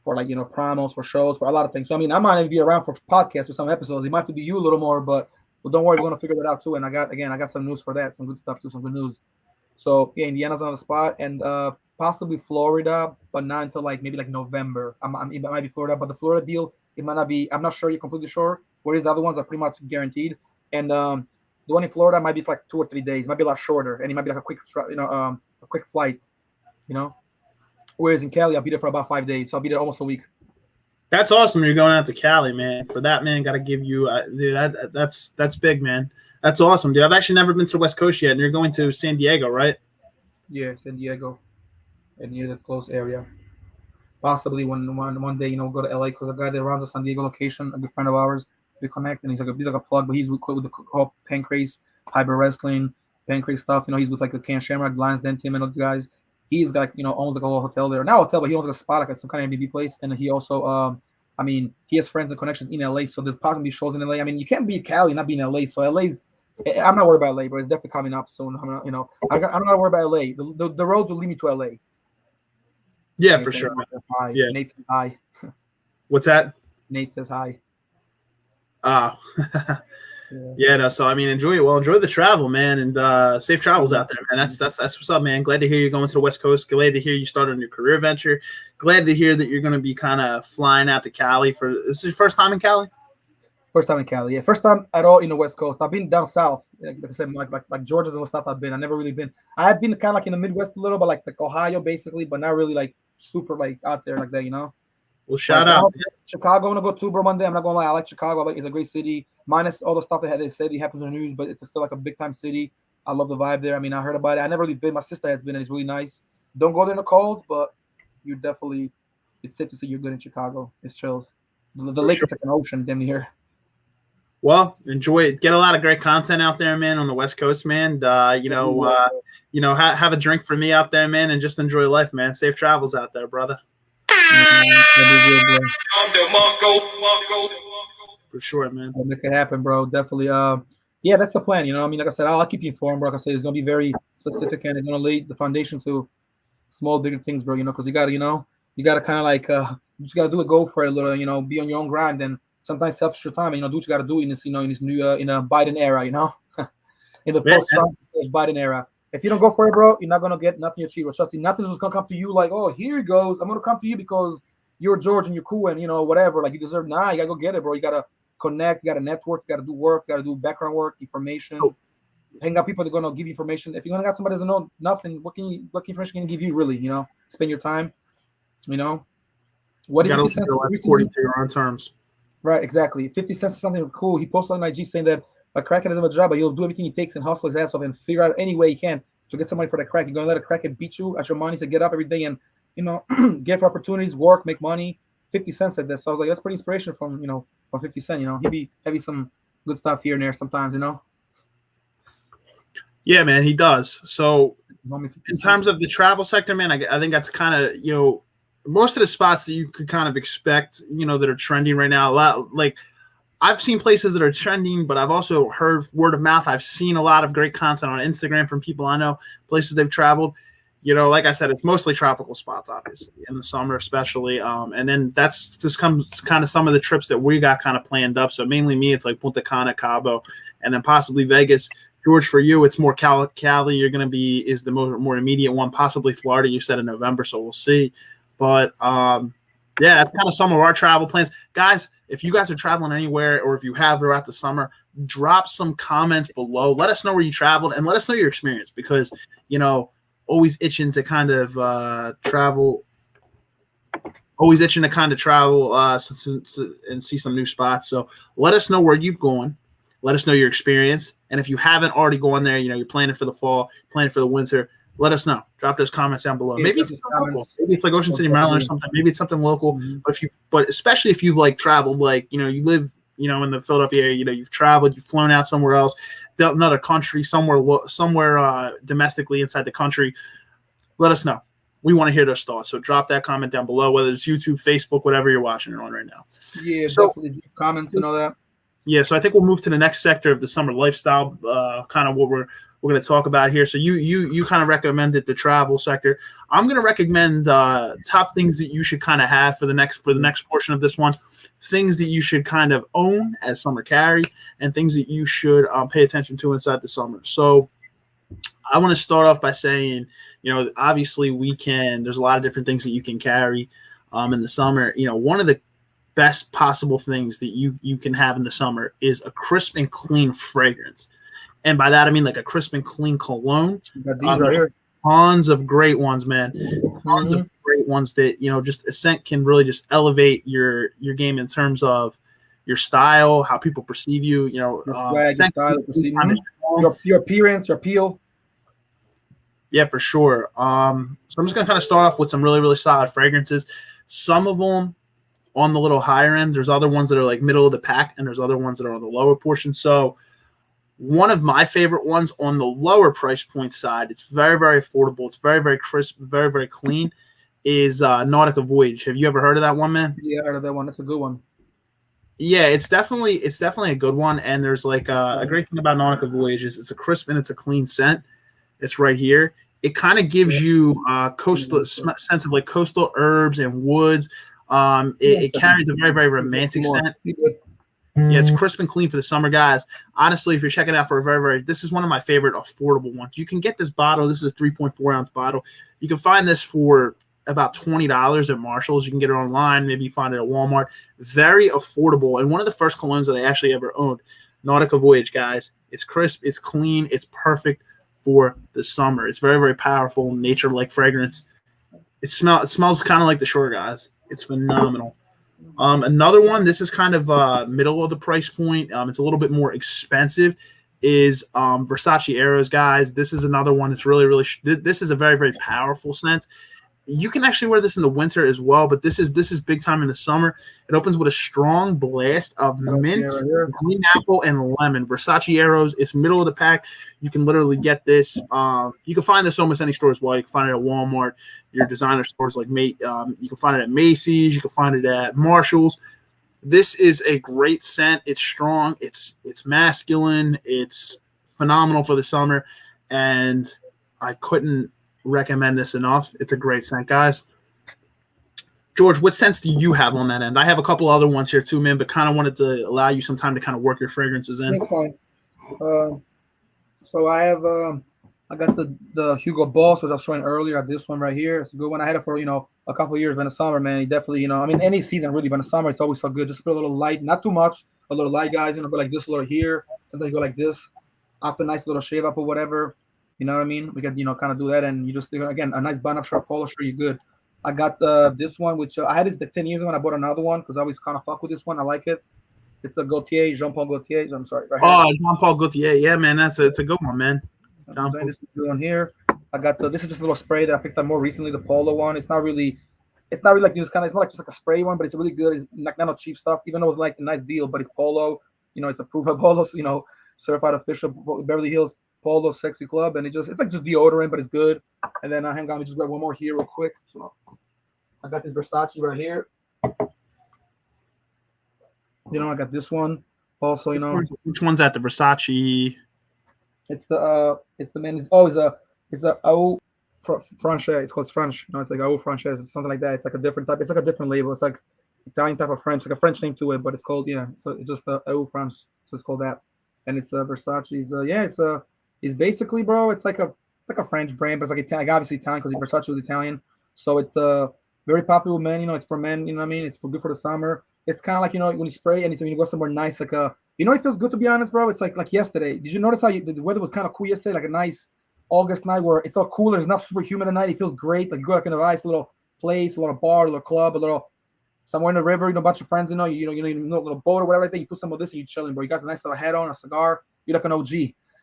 Speaker 2: like promos, for shows, for a lot of things. So I mean, I might even be around for podcasts for some episodes. It might have to be you a little more, but don't worry, we're gonna figure that out too. And I got some news for that, some good stuff too, some good news. So yeah, Indiana's on the spot, and possibly Florida, but not until like maybe like November. It might be Florida, but the Florida deal it might not be. I'm not sure. You're completely sure. Whereas the other ones are pretty much guaranteed. And the one in Florida might be for like 2 or 3 days. It might be a lot shorter, and it might be like a quick flight. Whereas in Cali, I'll be there for about 5 days. So I'll be there almost a week.
Speaker 1: That's awesome. You're going out to Cali, man. For that, man, got to give you dude, that's big, man. That's awesome, dude. I've actually never been to the West Coast yet, and you're going to San Diego, right?
Speaker 2: Yeah, San Diego, and near the close area. Possibly one day, go to LA because a guy that runs a San Diego location, a good friend of ours, we connect, and he's like a plug, but he's with the whole pancreas, hybrid wrestling, pancreas stuff. He's with like the Ken Shamrock, Lions Den Team, and those guys. He's got owns like a whole hotel there, not a hotel, but he owns like a spot, like some kind of MBB place, and he also he has friends and connections in LA, so there's possibly shows in LA. I mean, you can't be in Cali and not be in LA, so LA's. I'm not worried about LA, but it's definitely coming up soon. I'm not worried about LA. The roads will lead me to LA.
Speaker 1: Yeah, for sure.
Speaker 2: Hi.
Speaker 1: Yeah.
Speaker 2: Nate says hi.
Speaker 1: What's that?
Speaker 2: Nate says hi.
Speaker 1: Yeah, no, so I mean, enjoy the travel, man, and safe travels out there, man. That's what's up, man. Glad to hear you're going to the West Coast. Glad to hear you started a new career venture. Glad to hear that you're going to be kind of flying out to Cali for. This is your first time in Cali?
Speaker 2: First time in Cali, yeah. First time at all in the West Coast. I've been down south, like I said, like Georgia's and stuff. I've never really been. I have been kind of like in the Midwest a little, but like Ohio basically, but not really like super like out there like that,
Speaker 1: Well, shout out.
Speaker 2: Chicago, I'm gonna go to, bro, Monday. I'm not gonna lie, I like Chicago. It's a great city, minus all the stuff they said it happens in the news, but it's still like a big time city. I love the vibe there. I mean, I heard about it. I never really been. My sister has been, and it's really nice. Don't go there in the cold, but you definitely. It's safe to say you're good in Chicago. It's chills. The lake is like an ocean, damn near.
Speaker 1: Well, enjoy it. Get a lot of great content out there, man, on the West Coast, man. Have a drink for me out there, man, and just enjoy life, man. Safe travels out there, brother. For sure, man.
Speaker 2: I'll make it happen, bro. Definitely. Yeah, that's the plan. I mean, like I said, I'll keep you informed, bro. Like I said, it's gonna be very specific and it's gonna lay the foundation to small, bigger things, bro. Because you gotta kind of like you just gotta do it, go for it a little, be on your own grind and sometimes selfish your time, do what you gotta do in this, in this new in a Biden era, in the post-Trump Biden era. If you don't go for it, bro, you're not gonna get nothing achieved. Trust me, nothing's just gonna come to you like, oh, here he goes. I'm gonna come to you because you're George and you're cool and whatever. Like you deserve. Nah, you gotta go get it, bro. You gotta connect. You gotta network. You gotta do work. You gotta do background work, information. Hang out people that are gonna give you information. If you're gonna got somebody that doesn't know nothing, what information can you give you really? Spend your time. What is 50 cents
Speaker 1: according to your own terms?
Speaker 2: Right, exactly. 50 cents is something cool. He posted on IG saying that a crackhead doesn't have a job, but he'll do everything he takes and hustle his ass off and figure out any way he can to get somebody for that crack. You're gonna let a crackhead beat you at your money to get up every day and get for opportunities, work, make money. 50 cents at this. So I was like, that's pretty inspirational from 50 Cent. He'd be heavy some good stuff here and there sometimes,
Speaker 1: Yeah, man, he does. So in terms of the travel sector, man, I think that's kind of most of the spots that you could kind of expect, that are trending right now. A lot like I've seen places that are trending, but I've also heard word of mouth. I've seen a lot of great content on Instagram from people I know, places they've traveled. Like I said, it's mostly tropical spots, obviously, in the summer especially. And then that's just comes kind of some of the trips that we got kind of planned up. So mainly me, it's like Punta Cana, Cabo, and then possibly Vegas. George, for you, it's more Cali. You're going to be is the more immediate one, possibly Florida. You said in November, so we'll see. But yeah, that's kind of some of our travel plans, guys. If you guys are traveling anywhere, or if you have throughout the summer, drop some comments below. Let us know where you traveled, and let us know your experience because always itching to kind of travel. Always itching to kind of travel and see some new spots. So let us know where you've gone. Let us know your experience. And if you haven't already gone there, you're planning for the fall, planning for the winter, let us know. Drop those comments down below.
Speaker 2: Yeah,
Speaker 1: Maybe it's local. Maybe it's like Ocean City, Maryland or something. Maybe it's something local. But especially if you've like traveled, like, you know, you live, you know, in the Philadelphia area, you know, you've traveled, you've flown out somewhere else, another country, somewhere domestically inside the country. Let us know. We want to hear those thoughts. So drop that comment down below, whether it's YouTube, Facebook, whatever you're watching it on right now.
Speaker 2: Yeah, so, definitely comments and all that.
Speaker 1: Yeah, so I think we'll move to the next sector of the summer lifestyle, kind of what we're going to talk about here. So you kind of recommended the travel sector. I'm going to recommend top things that you should kind of have for the next portion of this one, things that you should kind of own as summer carry, and things that you should pay attention to inside the summer. So I want to start off by saying, you know, obviously there's a lot of different things that you can carry in the summer. You know, one of the best possible things that you can have in the summer is a crisp and clean fragrance. And by that, I mean like a crisp and clean cologne. Tons of great ones, man. Tons of great ones that, you know, just a scent can really just elevate your game in terms of your style, how people perceive you, you know,
Speaker 2: your style, your appearance, your appeal.
Speaker 1: Yeah, for sure. So I'm just going to kind of start off with some really, really solid fragrances. Some of them on the little higher end. There's other ones that are like middle of the pack, and there's other ones that are on the lower portion. So one of my favorite ones on the lower price point side, it's very, very affordable. It's very, very crisp, very, very clean, is Nautical Voyage. Have you ever heard of that one, man?
Speaker 2: Yeah, I heard of that one. That's a good one.
Speaker 1: Yeah, it's definitely a good one. And there's like a great thing about Nautical Voyage is it's a crisp and it's a clean scent. It's right here. It kind of gives you coastal sense of like coastal herbs and woods. It carries a very, very romantic scent. Yeah, it's crisp and clean for the summer, guys. Honestly, if you're checking out for this is one of my favorite affordable ones. You can get this bottle. This is a 3.4 ounce bottle. You can find this for about $20 at Marshall's. You can get it online. Maybe you find it at Walmart. Very affordable. And one of the first colognes that I actually ever owned, Nautical Voyage, guys. It's crisp. It's clean. It's perfect for the summer. It's very, very powerful, nature-like fragrance. It smells kind of like the shore, guys. It's phenomenal. Another one, this is kind of middle of the price point. It's a little bit more expensive, is Versace Arrows, guys. This is another one that's really, really this is a very, very powerful scent. You can actually wear this in the winter as well, but this is big time in the summer. It opens with a strong blast of mint, green apple, and lemon. Versace Arrows. It's middle of the pack. You can literally get this. You can find this almost any store as well. You can find it at Walmart, your designer stores like you can find it at Macy's. You can find it at Marshall's. This is a great scent. It's strong. It's masculine. It's phenomenal for the summer, and I couldn't recommend this enough. It's a great scent, guys. George, what scents do you have on that end? I have a couple other ones here too, man, but kind of wanted to allow you some time to kind of work your fragrances in.
Speaker 2: That's fine. So I have I got the Hugo Boss, which I was showing earlier. This one right here. It's a good one. I had it for, you know, a couple of years, but in the summer, man, he definitely, you know, I mean, any season really, but in the summer, it's always so good. Just put a little light, not too much, a little light, guys. You know, go like this, a little here. Sometimes you go like this. After a nice little shave up or whatever. You know what I mean? We could, you know, kind of do that, and you just, again, a nice button-up shirt, polo shirt, you're good. I got this one, which I had this 10 years ago, and I bought another one because I always kind of fuck with this one. I like it. It's a Gaultier, Jean-Paul Gaultier. I'm sorry. Right
Speaker 1: here. Jean-Paul Gaultier. Yeah, man, it's a good one, man.
Speaker 2: This one here. I got this is just a little spray that I picked up more recently, the Polo one. It's not really like this kind of, it's more like just like a spray one, but it's really good. It's not no cheap stuff, even though it's like a nice deal, but it's Polo. You know, it's approved by Polo, you know, certified official Beverly Hills Polo Sexy Club, and it's like just deodorant, but it's good. And then hang on, let me just grab one more here real quick. So I got this Versace right here. You know, I got this one also. You know,
Speaker 1: which one's at the Versace?
Speaker 2: It's the man. It's a Au Franche. It's called French. No, it's like Au Franche. It's something like that. It's like a different type. It's like a different label. It's like Italian type of French, like a French name to it, but it's called So it's just Au Franche. So it's called that. And it's Versace's. It's basically, bro. It's like a French brand, but it's like Italian, like obviously Italian because Versace was Italian. So it's very popular with men. You know, it's for men. You know what I mean? It's good for the summer. It's kind of like, you know, when you spray anything, when you go somewhere nice, like you know, it feels good, to be honest, bro. It's like yesterday. Did you notice how the weather was kind of cool yesterday? Like a nice August night where it felt cooler. It's not super humid at night. It feels great. Like you go like in a nice little place, a little bar, a little club, a little somewhere in the river. You know, a bunch of friends. You know, a little boat or whatever. Like that. You put some of this and you chilling, bro. You got the nice little hat on, a cigar. You're like an OG.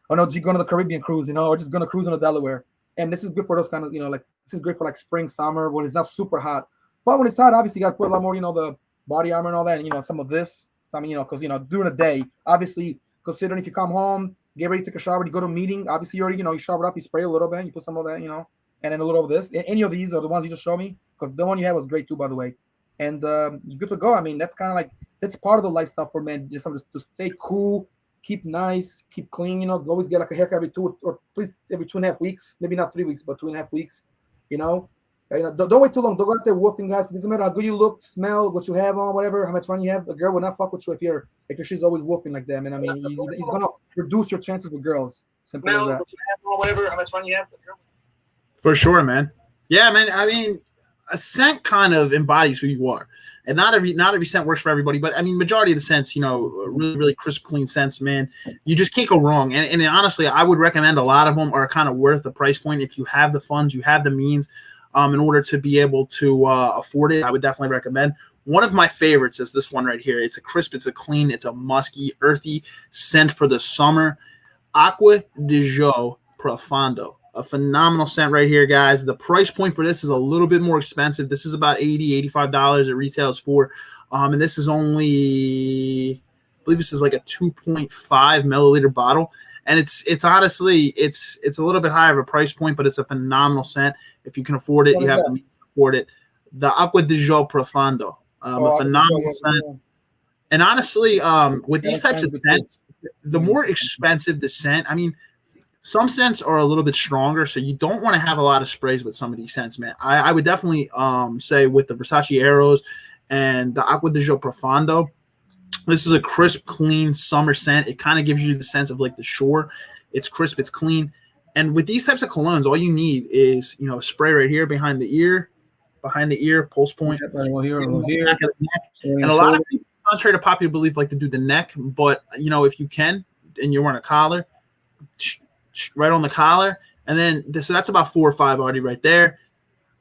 Speaker 2: Going to the Caribbean cruise, you know, or just going to cruise on the Delaware. And this is good for those kind of, like this is great for like spring, summer when it's not super hot. But when it's hot, obviously you got to put a lot more, the body armor and all that, and some of this. So, I mean, because during the day, obviously, considering if you come home, get ready to take a shower, you go to a meeting, obviously you already, you showered up, you spray a little bit, you put some of that, and then a little of this. Any of these are the ones you just showed me, because the one you had was great too, by the way. And you're good to go. I mean, that's kind of like, that's part of the lifestyle for men, just to stay cool, keep nice, keep clean, always get like a haircut every 2 or please every 2.5 weeks, maybe not 3 weeks, but 2.5 weeks, don't wait too long. Don't go out there woofing, guys. It doesn't matter how good you look, smell, what you have on, whatever, how much money you have. A girl will not fuck with you if your she's always woofing like that, man. I mean, it's gonna reduce your chances with girls. Simple as that. What you have on, whatever, how much money you have.
Speaker 1: For sure, man. Yeah, man. I mean, a scent kind of embodies who you are, and not every scent works for everybody. But I mean, majority of the scents, really, really crisp, clean scents, man. You just can't go wrong. And honestly, I would recommend a lot of them are kind of worth the price point if you have the funds, you have the means. In order to be able to afford it, I would definitely recommend. One of my favorites is this one right here. It's a crisp, it's a clean, it's a musky, earthy scent for the summer. Aqua Dejo Profondo. A phenomenal scent right here, guys. The price point for this is a little bit more expensive. This is about $80, $85 it retails for. And this is only, I believe this is like a 2.5 milliliter bottle. And it's honestly, it's a little bit higher of a price point, but it's a phenomenal scent. If you can afford it, you have the means to afford it. The Aqua Dejo Profondo, a phenomenal scent. And honestly, with these types of scents, the more expensive the scent, I mean, some scents are a little bit stronger, so you don't want to have a lot of sprays with some of these scents, man. I would definitely say with the Versace Arrows and the Aqua Dejo Profondo, this is a crisp, clean summer scent. It kind of gives you the sense of like the shore. It's crisp, it's clean. And with these types of colognes, all you need is, a spray right here behind the ear, pulse point.
Speaker 2: Here.
Speaker 1: Back of the neck. And a lot of people, contrary to popular belief, like to do the neck. But, if you can, and you're wearing a collar, right on the collar. And then, so that's about 4 or 5 already right there.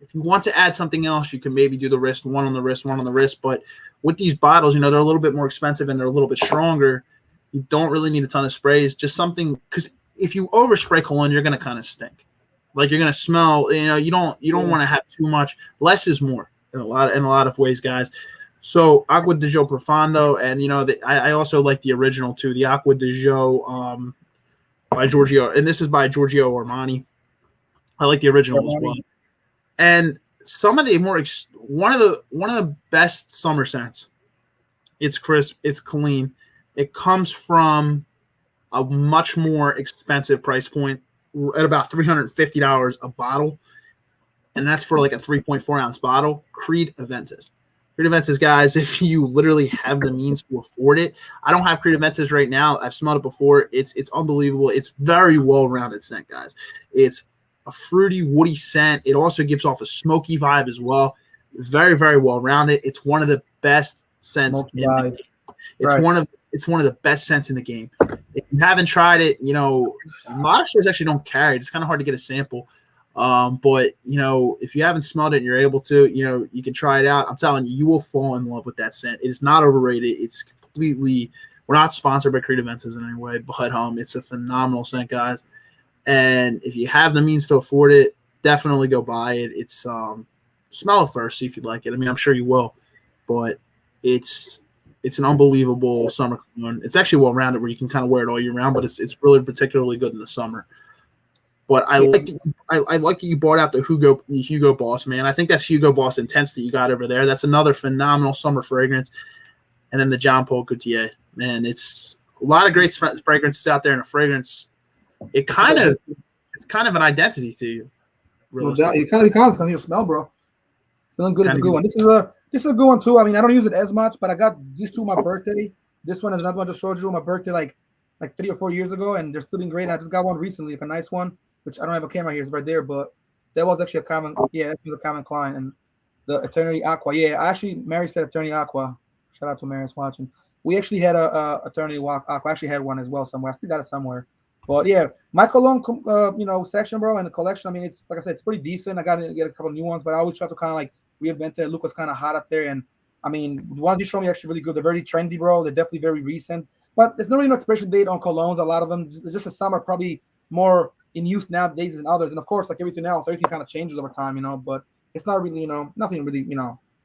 Speaker 1: If you want to add something else, you can maybe do the wrist, one on the wrist. But with these bottles, they're a little bit more expensive and they're a little bit stronger. You don't really need a ton of sprays, just something, because if you overspray cologne, you're going to kind of stink. Like you're going to smell, you don't want to have too much. Less is more in a lot of ways, guys. So Aqua Dejo Profondo, and I also like the original too, the Aqua Dejo by Giorgio, and this is by Giorgio Armani. I like the original as well. And some of the one of the best summer scents. It's crisp, it's clean. It comes from a much more expensive price point at about $350 a bottle, and that's for like a 3.4 ounce bottle. Creed Aventus. Creed Aventus, guys, if you literally have the means to afford it. I don't have Creed Aventus right now. I've smelled it before. It's unbelievable. It's very well-rounded scent, guys. It's a fruity, woody scent. It also gives off a smoky vibe as well. Very, very well-rounded. It's one of the best scents in the game. It's one of the best scents in the game. If you haven't tried it, a lot of stores actually don't carry it. It's kind of hard to get a sample. But if you haven't smelled it and you're able to, you can try it out. I'm telling you, you will fall in love with that scent. It is not overrated. It's completely, we're not sponsored by Creed Aventus in any way, but it's a phenomenal scent, guys. And if you have the means to afford it, definitely go buy it. It's smell it first, see if you like it. I mean, I'm sure you will, but it's an unbelievable summer cologne. It's actually well-rounded where you can kind of wear it all year round, but it's really particularly good in the summer. But I like that you brought out the Hugo Boss, man. I think that's Hugo Boss Intense that you got over there. That's another phenomenal summer fragrance. And then the Jean Paul Gaultier, man, it's a lot of great fragrances out there, and a fragrance. It's kind of an identity to you.
Speaker 2: No doubt. It kind of becomes your smell, bro. Smelling good is a good one. This is a good one too. I mean, I don't use it as much, but I got these two my birthday. This one is another one I just showed you my birthday like 3 or 4 years ago, and they're still being great. I just got one recently, like a nice one, which I don't have a camera here, it's right there, but that was actually a common client. And the Eternity Aqua. Yeah, Mary said Eternity Aqua. Shout out to Mary who's watching. We actually had a Eternity Aqua. I actually had one as well somewhere. I still got it somewhere. But yeah, my cologne, section, bro, and the collection. I mean, it's like I said, it's pretty decent. I got to get a couple new ones, but I always try to kind of like reinvent it. Look what's kind of hot up there. And I mean, the ones you showed me are actually really good. They're very trendy, bro. They're definitely very recent. But there's no really no expiration date on colognes. A lot of them, just the summer, probably more in use nowadays than others. And of course, like everything else, everything kind of changes over time, but it's not really, nothing really,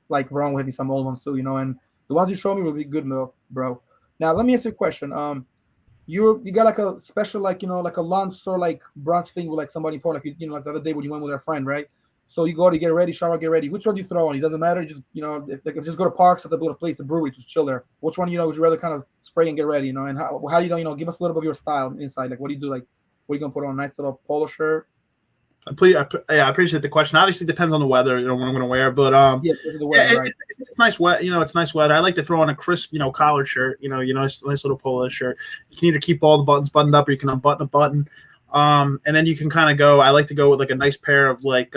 Speaker 2: like wrong with having some old ones too, and the ones you show me will be good, bro. Now, let me ask you a question. You got like a special, like, like a lunch or like brunch thing with like somebody important, like, like the other day when you went with a friend, right? So you go to get ready, shower, get ready. Which one do you throw on? It doesn't matter. Just, if you just go to parks at the little place, the brewery, just chill there. Which one, would you rather kind of spray and get ready, and how do you, give us a little bit of your style inside. Like, what do you do? Like, what are you going to put on? A nice little polo shirt?
Speaker 1: I appreciate the question. Obviously, it depends on the weather, what I'm going to wear, but
Speaker 2: yeah, the weather, right?
Speaker 1: It's nice wet. It's nice weather. I like to throw on a crisp, collared shirt. Nice little polo shirt. You can either keep all the buttons buttoned up, or you can unbutton a button. And then you can kind of go. I like to go with like a nice pair of like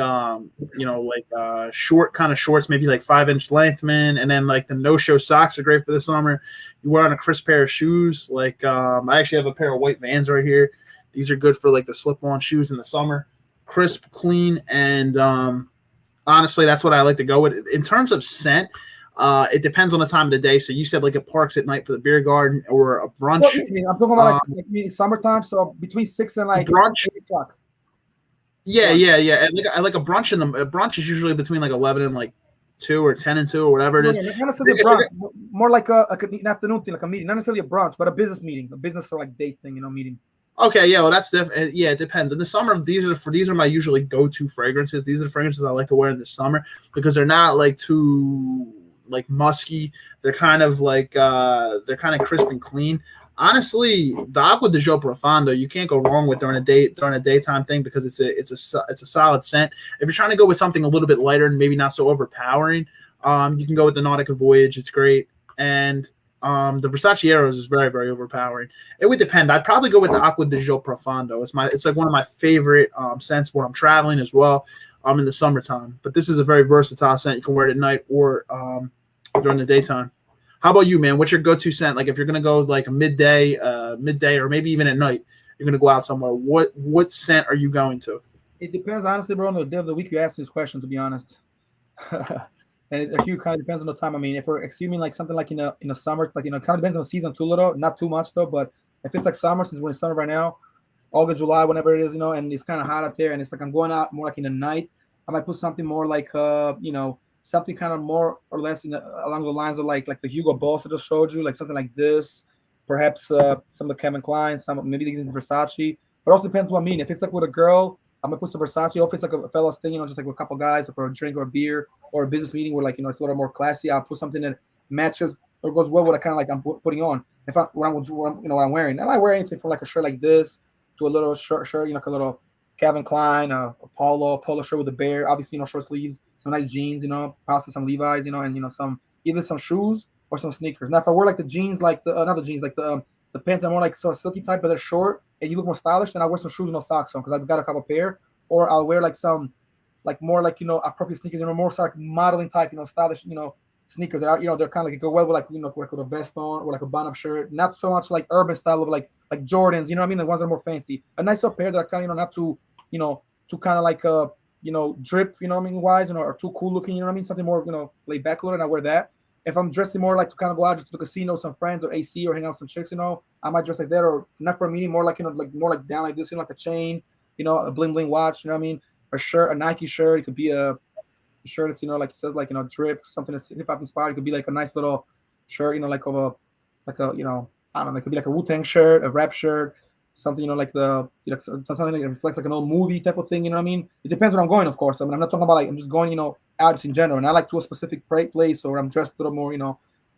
Speaker 1: short kind of shorts, maybe like 5-inch length, man. And then like the no-show socks are great for the summer. You wear on a crisp pair of shoes. Like I actually have a pair of white Vans right here. These are good for like the slip-on shoes in the summer. Crisp, clean, and honestly, that's what I like to go with. In terms of scent, it depends on the time of the day. So you said like at parks at night for the beer garden or a brunch.
Speaker 2: Well, I'm talking about like summertime, so between 6 and like
Speaker 1: brunch.
Speaker 2: 8 o'clock.
Speaker 1: Yeah. I like a brunch, and a brunch is usually between like 11 and like 2 or 10 and 2 or whatever it is.
Speaker 2: Not necessarily a brunch, more like an afternoon thing, like a meeting. Not necessarily a brunch, but a business meeting, a business or like date thing, meeting.
Speaker 1: Okay, yeah, well, that's different. Yeah, it depends. In the summer, these are my usually go-to fragrances. These are the fragrances I like to wear in the summer because they're not like too like musky. They're kind of like crisp and clean. Honestly, the Aqua Dejo Profondo you can't go wrong with during a daytime thing because it's a solid scent. If you're trying to go with something a little bit lighter and maybe not so overpowering, you can go with the Nautical Voyage. It's great. And the Versace Arrows is very, very overpowering. It would depend. I'd probably go with the Aqua Dejo Profondo. It's like one of my favorite scents when I'm traveling as well. In the summertime. But this is a very versatile scent. You can wear it at night or during the daytime. How about you, man? What's your go-to scent? Like if you're gonna go like a midday, or maybe even at night, you're gonna go out somewhere. What scent are you going to?
Speaker 2: It depends, honestly, bro. On the day of the week you ask me this question, to be honest. And it kind of depends on the time. I mean, if we're assuming like something like in the summer, like kind of depends on the season too, little, not too much though. But if it's like summer, since we're in summer right now, August, July, whenever it is, and it's kind of hot out there, and it's like I'm going out more like in the night, I might put something more like something kind of more or less along the lines of like the Hugo Boss I just showed you, like something like this, perhaps some of the Kevin Klein, some maybe things Versace. But it also depends what I mean. If it's like with a girl, I'm gonna put some Versace. Or if it's like a fella's thing, just like with a couple guys, or for a drink or a beer or a business meeting where like it's a little more classy, I'll put something that matches or goes well with kind of like I'm putting on. If what I'm wearing, I might wear anything from like a shirt like this to a little shirt, like a little Calvin Klein, a polo shirt with a bear, obviously, short sleeves, some nice jeans, possibly some Levi's, and some either some shoes or some sneakers. Now, if I wear like the jeans, like the not the jeans, like the pants, are more like sort of silky type, but they're short, and you look more stylish, then I wear some shoes with no socks on because I've got a couple pair, or I'll wear like some, like more like appropriate sneakers, more sort of like modeling type, stylish, sneakers that are, they're kind of like go well with like like with a vest on or like a button-up shirt, not so much like urban style of like Jordans, the ones that are more fancy. A nice pair that are kind of not too too kind of like drip, wise, or too cool looking, something more, laid back a little, and I wear that. If I'm dressing more like to kind of go out just to the casino, some friends or AC or hang out with some chicks, I might dress like that, or not for a meeting, more like, like more like down like this, like a chain, a bling bling watch, a shirt, a Nike shirt. It could be a shirt that's, like it says, like, drip, something that's hip hop inspired. It could be like a nice little shirt, like of a, I don't know, it could be like a Wu-Tang shirt, a rap shirt, something, like the, something that reflects like an old movie type of thing, It depends where I'm going, of course. I mean, I'm not talking about like, I'm just going, out just in general. And I like to a specific place or I'm dressed a little more,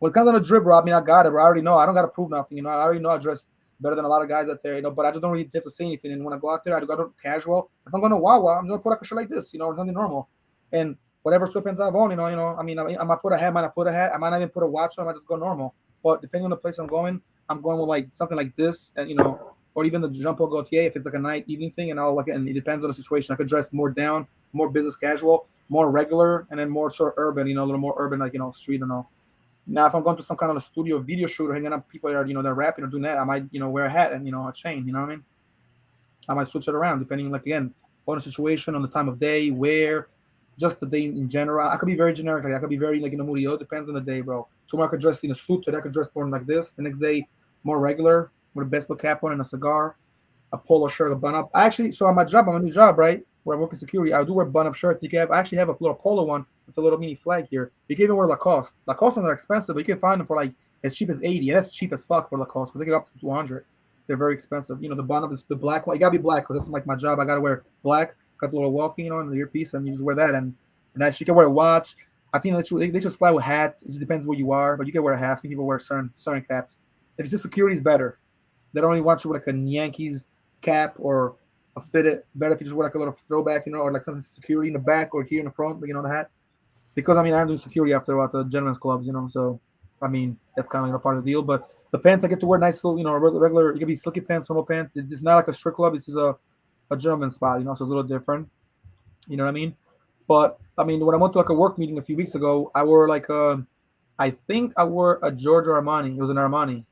Speaker 2: when it comes on a drip, bro, I mean, I got it, bro. I already know. I don't got to prove nothing, I already know I dress better than a lot of guys out there, but I just don't really have to say anything. And when I go out there, I go to casual. If I'm going to Wawa, I'm going to put like a shirt like this, or something normal. And whatever sweatpants I've on, I mean, I might put a hat, might not put a hat. I might not even put a watch on. I might just go normal. But depending on the place I'm going with like something like this, and or even the jumper Gaultier if it's like a night evening thing, and I'll like it. And it depends on the situation. I could dress more down, more business casual, more regular, and then more sort of urban, a little more urban, like street and all. Now, if I'm going to some kind of a studio video shoot or hanging out with people that are, they're rapping or doing that, I might, wear a hat and, a chain, what I mean? I might switch it around depending, like, again, on the situation, on the time of day, where, just the day in general. I could be very generic. Like, I could be very, like, in the mood. It depends on the day, bro. Tomorrow I could dress in a suit. Today I could dress more like this. The next day, more regular, with a baseball cap on and a cigar. a polo shirt, a bun up. So on my job, on my new job, right, where I work in security, I do wear bun up shirts. I actually have a little polo one with a little mini flag here. You can even wear Lacoste. Lacoste ones are expensive, but you can find them for like as cheap as 80, and that's cheap as fuck for Lacoste because they go up to 200. They're very expensive. The bun up is the black one. You gotta be black because that's like my job. I gotta wear black. Got the little walkie, and the earpiece, and you just wear that, and that you can wear a watch. I think they should slide with hats. It just depends where you are, but you can wear a hat. Some people wear certain caps. If it's just security, is better. They don't really want you with like a Yankees cap or a fitted. Better if you just wear like a little throwback, or like something security in the back or here in the front, the hat. Because I'm doing security after at the gentlemen's clubs, so that's kind of part of the deal. But the pants I get to wear nice little, regular. It could be slicky pants, normal pants. It's not like a strip club. This is a gentleman's spot, so it's a little different. You know what I mean? But when I went to like a work meeting a few weeks ago, I wore like I think I wore a Giorgio Armani. It was an Armani,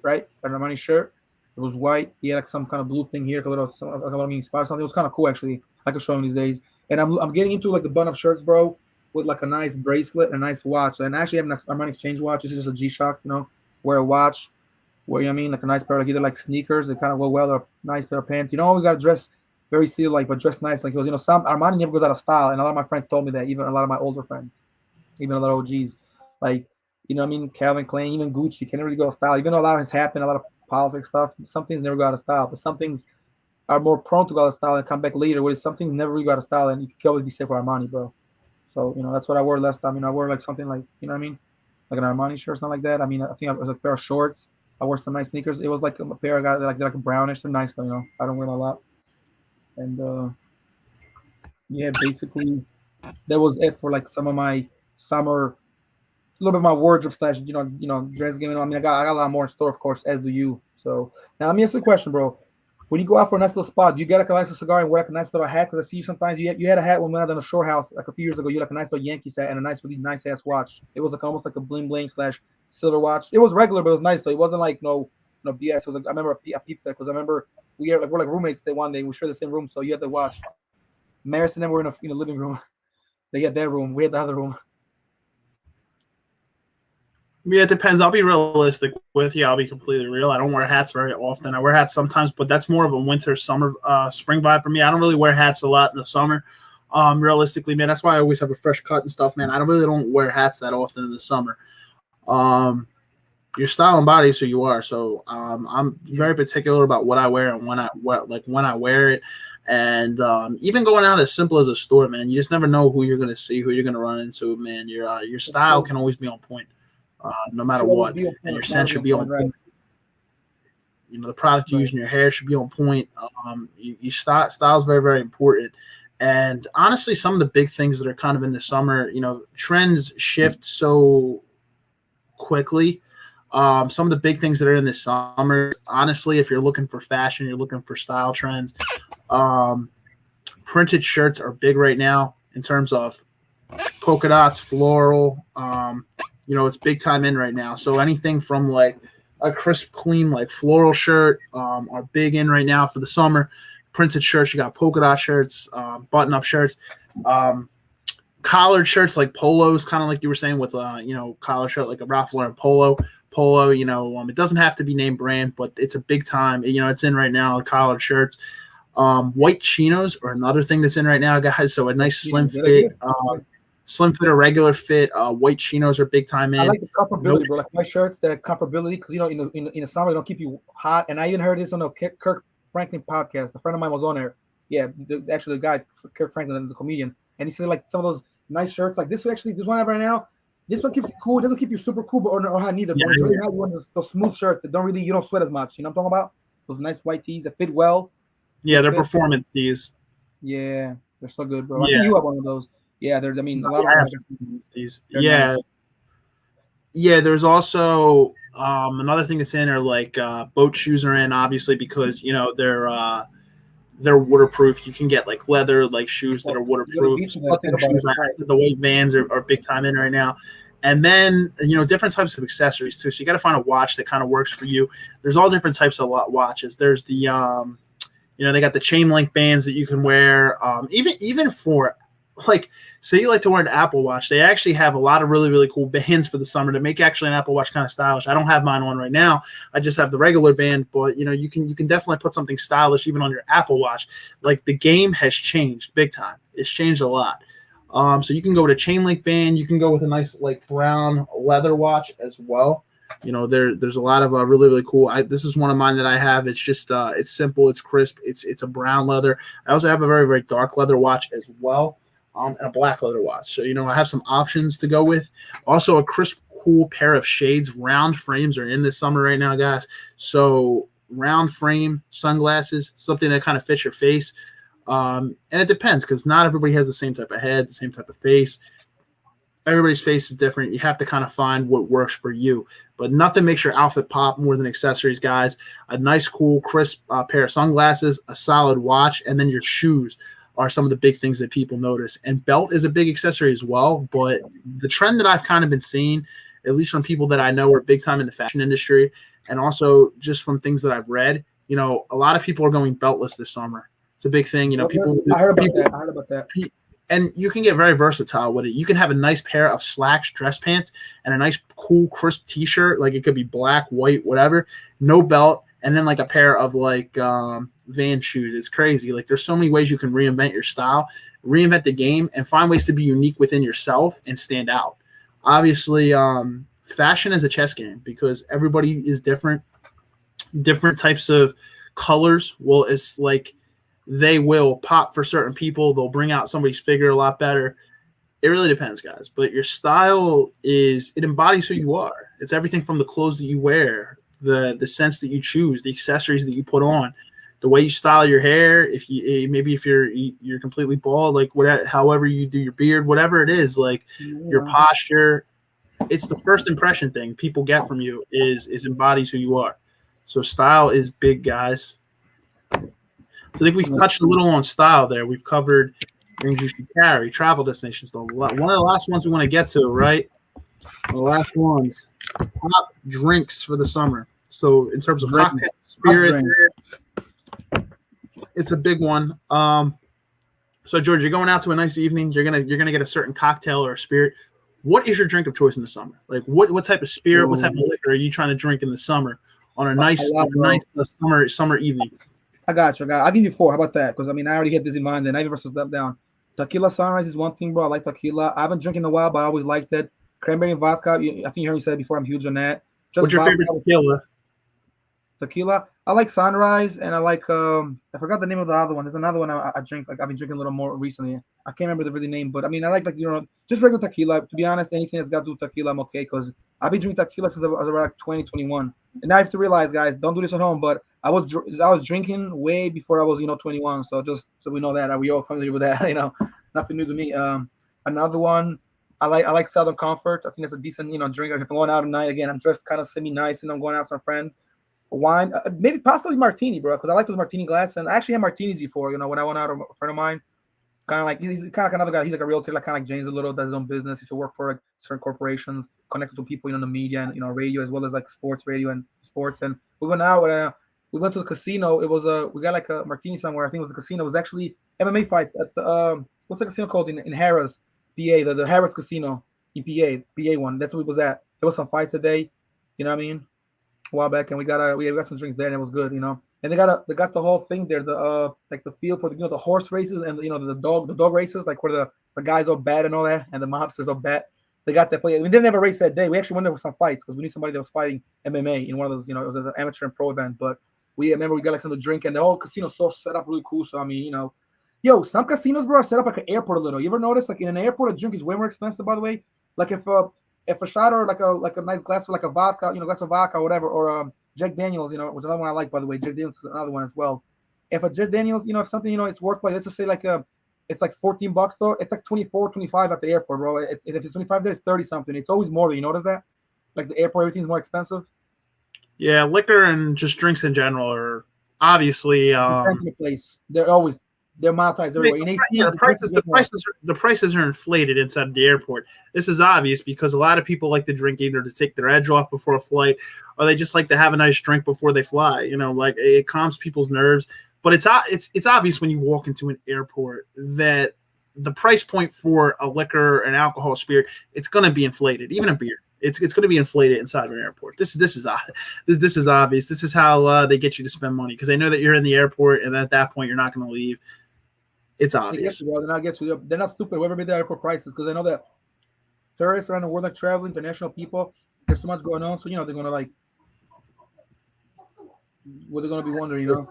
Speaker 2: right? An Armani shirt. It was white. He had like some kind of blue thing here, like a little mini spot or something. It was kind of cool actually. I could show him these days. And I'm getting into like the bun-up shirts, bro, with like a nice bracelet and a nice watch. And I actually have an Armani Exchange watch. This is just a G-Shock, wear a watch. Wear, like a nice pair of either like sneakers. They kind of go well, or a nice pair of pants. Always got to dress very serious, like, but dress nice. Like, because, some Armani never goes out of style. And a lot of my friends told me that, even a lot of my older friends, even a lot of OGs. Like, Calvin Klein, even Gucci can never really go out of style. Even though a lot has happened, a lot of politics stuff, some things never go out of style. But some things are more prone to go out of style and come back later, where some things never really go out of style. And you can always be safe for Armani, bro. So, that's what I wore last time. I wore like something like, like an Armani shirt or something like that. I think it was a pair of shorts. I wore some nice sneakers. It was like a pair I got like a brownish. They're nice though, I don't wear them a lot. And basically that was it for like some of my summer, a little bit of my wardrobe slash dress game. I got a lot more in store, of course, as do you. So now let me ask you a question, bro. When you go out for a nice little spot, do you get like a nice cigar and wear like a nice little hat? Because I see you sometimes. You had a hat when we went out on the shore house like a few years ago. You had like a nice little Yankees hat and a really nice ass watch. It was like almost like a bling bling slash silver watch. It was regular, but it was nice. So it wasn't like no BS. It was like, I remember I peeped that because I remember we're like roommates that one day. We shared the same room, so you had to watch. Maris and them were in the living room. They had their room. We had the other room.
Speaker 1: Yeah, it depends. I'll be realistic with you. I'll be completely real. I don't wear hats very often. I wear hats sometimes, but that's more of a winter, summer, spring vibe for me. I don't really wear hats a lot in the summer. Realistically, man, that's why I always have a fresh cut and stuff, man. I don't wear hats that often in the summer. Your style and body is who you are. So I'm very particular about what I wear and when I wear it. And even going out as simple as a store, man, you just never know who you're going to see, who you're going to run into, man. Your style can always be on point. No matter what, and your scent should be on point. The product you use in your hair should be on point. Style is very, very important. And honestly, some of the big things that are kind of in the summer, trends shift so quickly. Some of the big things that are in the summer, honestly, if you're looking for fashion, you're looking for style trends. Printed shirts are big right now in terms of polka dots, floral. It's big time in right now. So anything from like a crisp, clean, like floral shirt are big in right now for the summer. Printed shirts, you got polka dot shirts, button-up shirts, collared shirts like polos, kind of like you were saying with collar shirt like a Ralph Lauren polo. It doesn't have to be name brand, but it's a big time. It's in right now. Collared shirts, white chinos are another thing that's in right now, guys. So a nice slim fit. Slim fit or regular fit, white chinos are big time in.
Speaker 2: I like the comfortability, bro. Like my shirts, the comfortability, because in the summer they don't keep you hot. And I even heard this on the Kirk Franklin podcast. A friend of mine was on there. Yeah, the guy Kirk Franklin, the comedian, and he said like some of those nice shirts, like this one I have right now. This one keeps you cool. It doesn't keep you super cool, or hot neither. But it's really hot. You want those smooth shirts that you don't sweat as much. You know what I'm talking about? Those nice white tees that fit well.
Speaker 1: Yeah, they're performance tees.
Speaker 2: Yeah, they're so good, bro. I think you have one of those. Yeah, a lot of
Speaker 1: these. Yeah. Nice. Yeah, there's also another thing that's in are like boat shoes are in, obviously, because they're waterproof. You can get like leather like shoes that are waterproof. The weight Vans are big time in right now. And then different types of accessories too. So you got to find a watch that kind of works for you. There's all different types of watches. There's the they got the chain link bands that you can wear. Even for like, say you like to wear an Apple Watch, they actually have a lot of really, really cool bands for the summer to make actually an Apple Watch kind of stylish. I don't have mine on right now. I just have the regular band, but you can definitely put something stylish even on your Apple Watch. Like, the game has changed big time. It's changed a lot. So you can go with a chain link band. You can go with a nice like brown leather watch as well. There's a lot of really, really cool. This is one of mine that I have. It's just it's simple, it's crisp, it's a brown leather. I also have a very, very dark leather watch as well, and a black leather watch. So I have some options to go with. Also, a crisp, cool pair of shades. Round frames are in this summer right now, guys. So round frame sunglasses, something that kind of fits your face. And it depends because not everybody has the same type of head, the same type of face. Everybody's face is different. You have to kind of find what works for you. But nothing makes your outfit pop more than accessories, guys. A nice, cool, crisp pair of sunglasses, a solid watch, and then your shoes are some of the big things that people notice. And belt is a big accessory as well. But the trend that I've kind of been seeing, at least from people that I know are big time in the fashion industry, and also just from things that I've read, a lot of people are going beltless this summer. It's a big thing.
Speaker 2: I heard about that.
Speaker 1: And you can get very versatile with it. You can have a nice pair of slacks, dress pants, and a nice, cool, crisp T-shirt. Like, it could be black, white, whatever. No belt, and then like a pair of like Van shoes. It's crazy. Like, there's so many ways you can reinvent your style, reinvent the game, and find ways to be unique within yourself and stand out. Obviously, fashion is a chess game because everybody is different. Different types of colors. Well, it's like they will pop for certain people. They'll bring out somebody's figure a lot better. It really depends, guys. But your style it embodies who you are. It's everything from the clothes that you wear, the scents that you choose, the accessories that you put on, the way you style your hair. If you're completely bald, like whatever, however you do your beard, whatever it is, like your posture. It's the first impression thing people get from you is embodies who you are. So style is big, guys. So I think we've touched a little on style there. We've covered things you should carry, travel destinations. One of the last ones we want to get to, right? The last ones, top drinks for the summer. So in terms of cocktail, spirit, it's a big one. So George, you're going out to a nice evening. You're gonna get a certain cocktail or a spirit. What is your drink of choice in the summer? Like what type of spirit, what type of liquor are you trying to drink in the summer on a nice summer evening?
Speaker 2: I got you. I'll give you 4. How about that? Because I already had this in mind, and I even step down. Tequila Sunrise is one thing, bro. I like tequila. I haven't drank in a while, but I always liked it. Cranberry and vodka. I think you heard me say it before. I'm huge on that.
Speaker 1: What's your favorite tequila?
Speaker 2: Tequila. I like Sunrise, and I like I forgot the name of the other one. There's another one I drink. Like I've been drinking a little more recently. I can't remember the really name, but I like just regular tequila. To be honest, anything that's got to do with tequila, I'm okay because I've been drinking tequila since I was around 2021. And now I have to realize, guys, don't do this at home. But I was drinking way before I was 21. So just so we know that, are we all familiar with that? Nothing new to me. Another one. I like Southern Comfort. I think that's a decent drink. If I'm going out at night, again, I'm dressed kind of semi-nice and I'm going out with some friends. Wine, maybe possibly martini, bro, because I like those martini glasses. And I actually had martinis before, when I went out with a friend of mine. Kind of like he's kind of like another guy. He's like a realtor, like kind of like James a little, does his own business. He used to work for like certain corporations, connected to people in the media and radio as well as like sports radio and sports. And we went out. We went to the casino. It was we got like a martini somewhere. I think it was the casino. It was actually MMA fights at the what's the casino called in Harris, PA, the Harris Casino in PA one. That's what it was at. There was some fights today. You know what I mean? A while back, and we got some drinks there, and it was good. And they got the whole thing there, the like the field for the horse races and the dog races, like where the guys all bet and all that, and the mobsters all bet. They got that play. We didn't have a race that day. We actually went there with some fights because we knew somebody that was fighting MMA in one of those. It was an amateur and pro event. But we remember we got like something to drink, and the whole casino so set up really cool. So some casinos, bro, are set up like an airport a little. You ever notice like in an airport a drink is way more expensive? By the way, like if a shot or like a nice glass of like a vodka, glass of vodka or whatever, or Jack Daniels, was another one I like, by the way. Jack Daniels is another one as well. If a Jack Daniels, if something, it's worth like, let's just say like it's like $14 though. It's like 24, 25 at the airport, bro. If it's 25 there, it's 30 something. It's always more. You notice that? Like the airport, everything's more expensive.
Speaker 1: Yeah, liquor and just drinks in general are obviously
Speaker 2: the place. They're monetized everywhere.
Speaker 1: The prices are inflated inside the airport. This is obvious because a lot of people like to drink either to take their edge off before a flight, or they just like to have a nice drink before they fly. Like it calms people's nerves. But it's obvious when you walk into an airport that the price point for a liquor, an alcohol, spirit, it's going to be inflated. Even a beer, it's going to be inflated inside of an airport. This is obvious. This is how they get you to spend money, because they know that you're in the airport, and at that point you're not going to leave. It's obvious.
Speaker 2: They're not stupid. Whoever made the airport prices, because I know that tourists around the world are traveling, international people. There's so much going on, so they're gonna like, what they're gonna be wondering,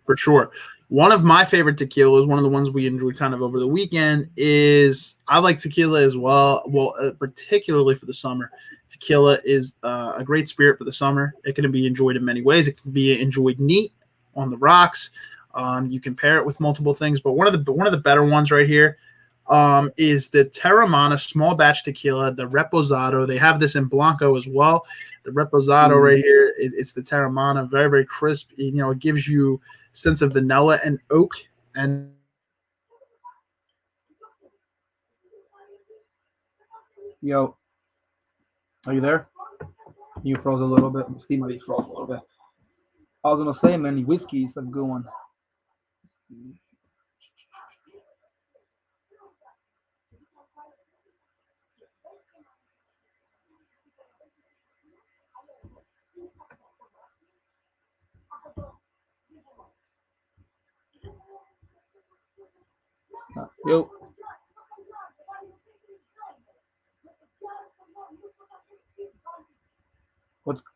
Speaker 1: For sure. One of my favorite tequilas, one of the ones we enjoyed kind of over the weekend, is I like tequila as well. Well, particularly for the summer. Tequila is a great spirit for the summer. It can be enjoyed in many ways. It can be enjoyed neat on the rocks. You can pair it with multiple things, but one of the better ones right here is the Terramana small batch tequila, the Reposado. They have this in Blanco as well. The Reposado right here, it's the Terramana, very, very crisp. It gives you a sense of vanilla and oak. And
Speaker 2: Yo, are you there? You froze a little bit. Steve might be froze a little bit. I was gonna say, man, whiskey is a good one. Yo.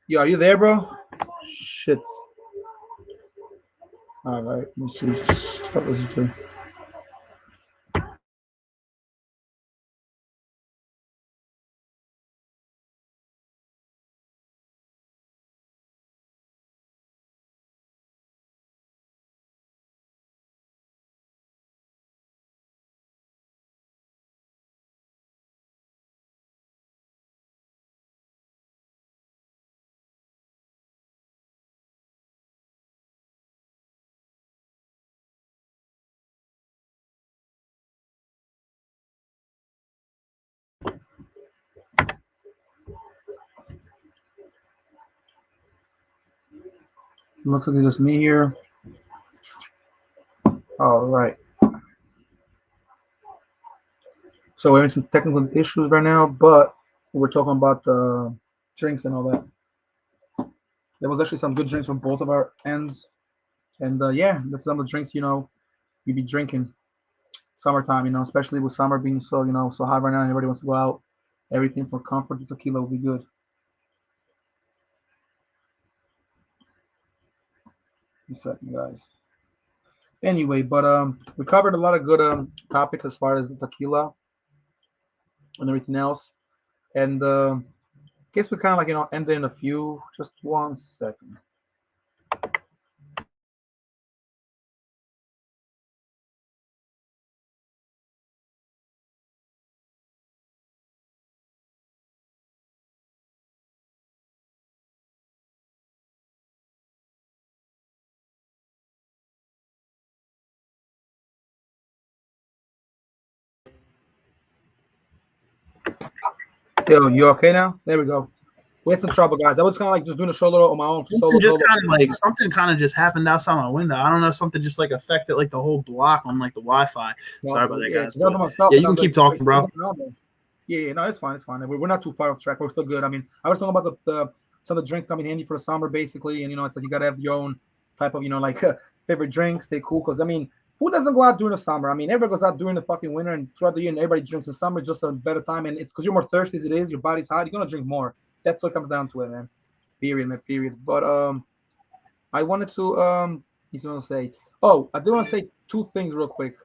Speaker 2: Yo, are you there, bro? Shit. All right, let me see. What was it doing? Looks like it's just me here. All right. So we're having some technical issues right now, but we're talking about the drinks and all that. There was actually some good drinks from both of our ends. And yeah, that's some of the drinks, you'd be drinking summertime, especially with summer being so, so hot right now and everybody wants to go out. Everything from comfort to tequila will be good. One second, guys. Anyway, but we covered a lot of good topics as far as the tequila and everything else. And guess we kind of like, ended in a few. Just 1 second. Yo, you okay now? There we go. We had some trouble, guys. I was kind of like just doing a show little on my own.
Speaker 1: Something kind of just happened outside my window. I don't know, something just like affected like the whole block on like the Wi-Fi. Sorry about that, guys. Yeah, you can keep talking, bro.
Speaker 2: Yeah, no, it's fine. We're not too far off track. We're still good. I mean, I was talking about the some of the drinks coming handy for the summer, basically, and it's like you gotta have your own type of like favorite drinks. Stay cool, because I mean, who doesn't go out during the summer? I mean, everybody goes out during the fucking winter and throughout the year, and everybody drinks in summer. Just a better time, and it's because you're more thirsty as it is. Your body's hot. You're gonna drink more. That's what comes down to it, man. Period. But I wanted to he's gonna say. Oh, I do want to say two things real quick.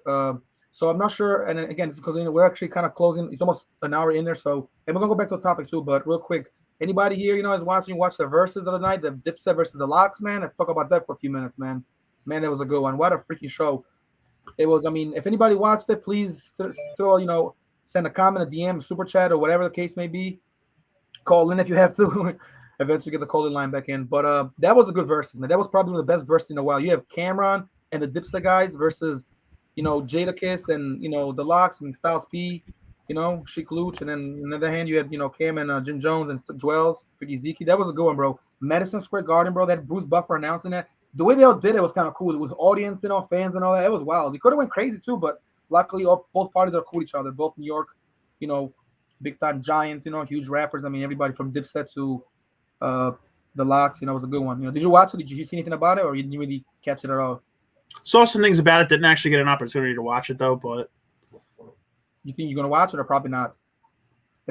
Speaker 2: So I'm not sure, and again, because we're actually kind of closing. It's almost an hour in there, so and we're gonna go back to the topic too. But real quick, anybody here, is watch the verses the other night, the Dipset versus the Locks, man. Let's talk about that for a few minutes, man. Man, that was a good one. What a freaking show it was. I mean, if anybody watched it, please throw, send a comment, a DM, super chat, or whatever the case may be. Call in if you have to. Eventually get the call-in line back in. But that was a good versus, man. That was probably one of the best verses in a while. You have Cameron and the Dipset guys versus, Jadakiss and, the Locks. I mean, Styles P, Chic Luch. And then on the other hand, you had, Cam and Jim Jones and Joel's, Freaky Zeke. That was a good one, bro. Madison Square Garden, bro. That Bruce Buffer announcing that. The way they all did it was kind of cool with audience, fans and all that. It was wild. They could have went crazy too, but luckily, both parties are cool with each other. Both New York, big time giants, huge rappers. I mean, everybody from Dipset to the Locks, was a good one. Did you watch it? Did you see anything about it, or you didn't really catch it at all?
Speaker 1: Saw some things about it. Didn't actually get an opportunity to watch it though. But
Speaker 2: you think you're gonna watch it, or probably not?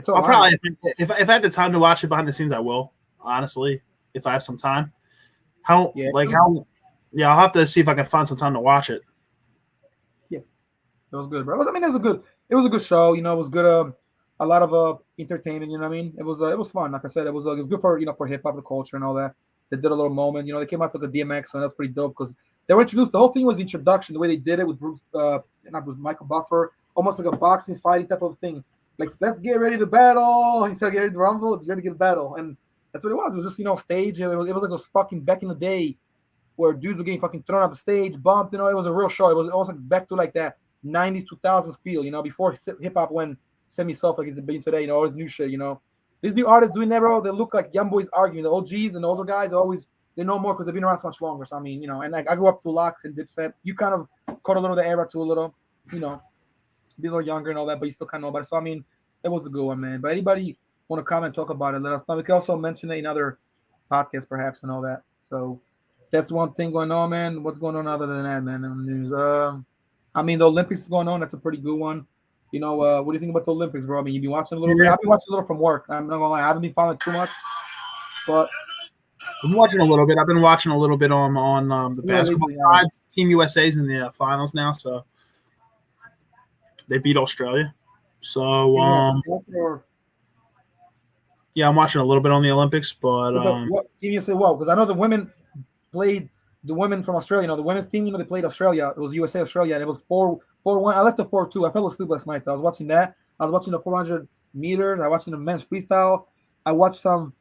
Speaker 1: I'll probably, if I have the time to watch it behind the scenes, I will. Honestly, if I have some time. I'll have to see if I can find some time to watch it.
Speaker 2: Yeah, it was good, bro. I mean, it was a good show. It was good. A lot of entertainment. You know what I mean? It was fun. Like I said, it was good for for hip hop, the culture, and all that. They did a little moment. They came out to the DMX, and that's pretty dope because they were introduced. The whole thing was the introduction. The way they did it with Michael Buffer, almost like a boxing fighting type of thing. Like, let's get ready to battle. Instead of getting ready to rumble, it's ready to get a battle. And that's what it was. It was just, stage. It was like those fucking back in the day where dudes were getting fucking thrown off the stage, bumped. It was a real show. It was almost like back to like that 90s, 2000s feel, before hip-hop went semi-soft like it's been today, all this new shit, These new artists doing that, bro, they look like young boys arguing. The OGs and the older guys they know more because they've been around so much longer. So, I mean, and I grew up to Locks and Dipset. You kind of caught a little of the era too, a little, be a little younger and all that, but you still kind of know about it. So, I mean, it was a good one, man. But anybody want to comment, talk about it, let us know. We can also mention it in other podcasts, perhaps, and all that. So that's one thing going on, man. What's going on other than that, man, in the news? I mean, the Olympics going on. That's a pretty good one. What do you think about the Olympics, bro? I mean, you've been watching a little bit. I've been watching a little from work. I'm not gonna lie, I haven't been following too much, but
Speaker 1: I'm watching a little bit. I've been watching a little bit on the basketball side. Team USA's in the finals now, so they beat Australia. So yeah, I'm watching a little bit on the Olympics, but
Speaker 2: what team you say? Well, because I know the women played the women from Australia. The women's team, they played Australia. It was USA Australia, and it was 4-1. I left the 4-2. I fell asleep last night. I was watching that. I was watching the 400 meters. I was watching the men's freestyle. I watched some.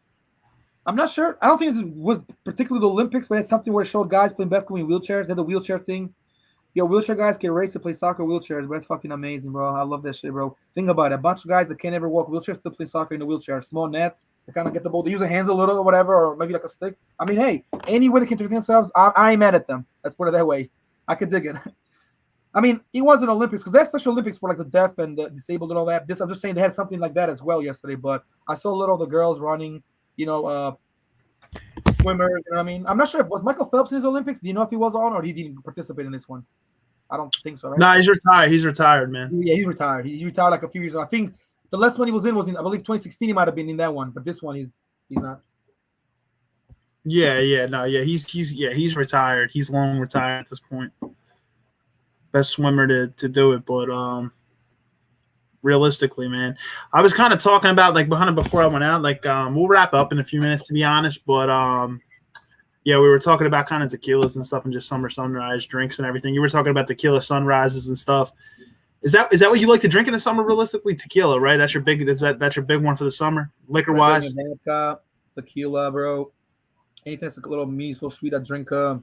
Speaker 2: I'm not sure. I don't think it was particularly the Olympics, but it's something where it showed guys playing basketball in wheelchairs. They had the wheelchair thing. Wheelchair guys can race to play soccer wheelchairs, but it's fucking amazing, bro. I love that shit, bro. Think about it. A bunch of guys that can't ever walk wheelchairs still play soccer in a wheelchair. Small nets. They kind of get the ball. They use their hands a little or whatever, or maybe like a stick. I mean, hey, any way they can entertain themselves, I ain't mad at them. Let's put it that way. I could dig it. I mean, it wasn't Olympics because that's Special Olympics for like the deaf and the disabled and all that. I'm just saying they had something like that as well yesterday. But I saw a little of the girls running, swimmers. You know what I mean? I'm not sure was Michael Phelps in his Olympics. Do you know if he was on or he didn't participate in this one? I don't think so. Right?
Speaker 1: No, he's retired. He's retired, man.
Speaker 2: Yeah, he's retired. He retired like a few years ago. I think the last one he was in, I believe, 2016. He might have been in that one, but this one he's not.
Speaker 1: Yeah. He's retired. He's long retired at this point. Best swimmer to do it, but realistically, man, I was kind of talking about like behind it before I went out. Like we'll wrap up in a few minutes, to be honest, but yeah, we were talking about kind of tequilas and stuff and just summer sunrise drinks and everything. You were talking about tequila sunrises and stuff. Is that what you like to drink in the summer? Realistically, tequila, right? That's your big one for the summer, liquor wise.
Speaker 2: Tequila, bro. Anything that's like a little me, so sweet. I drink. I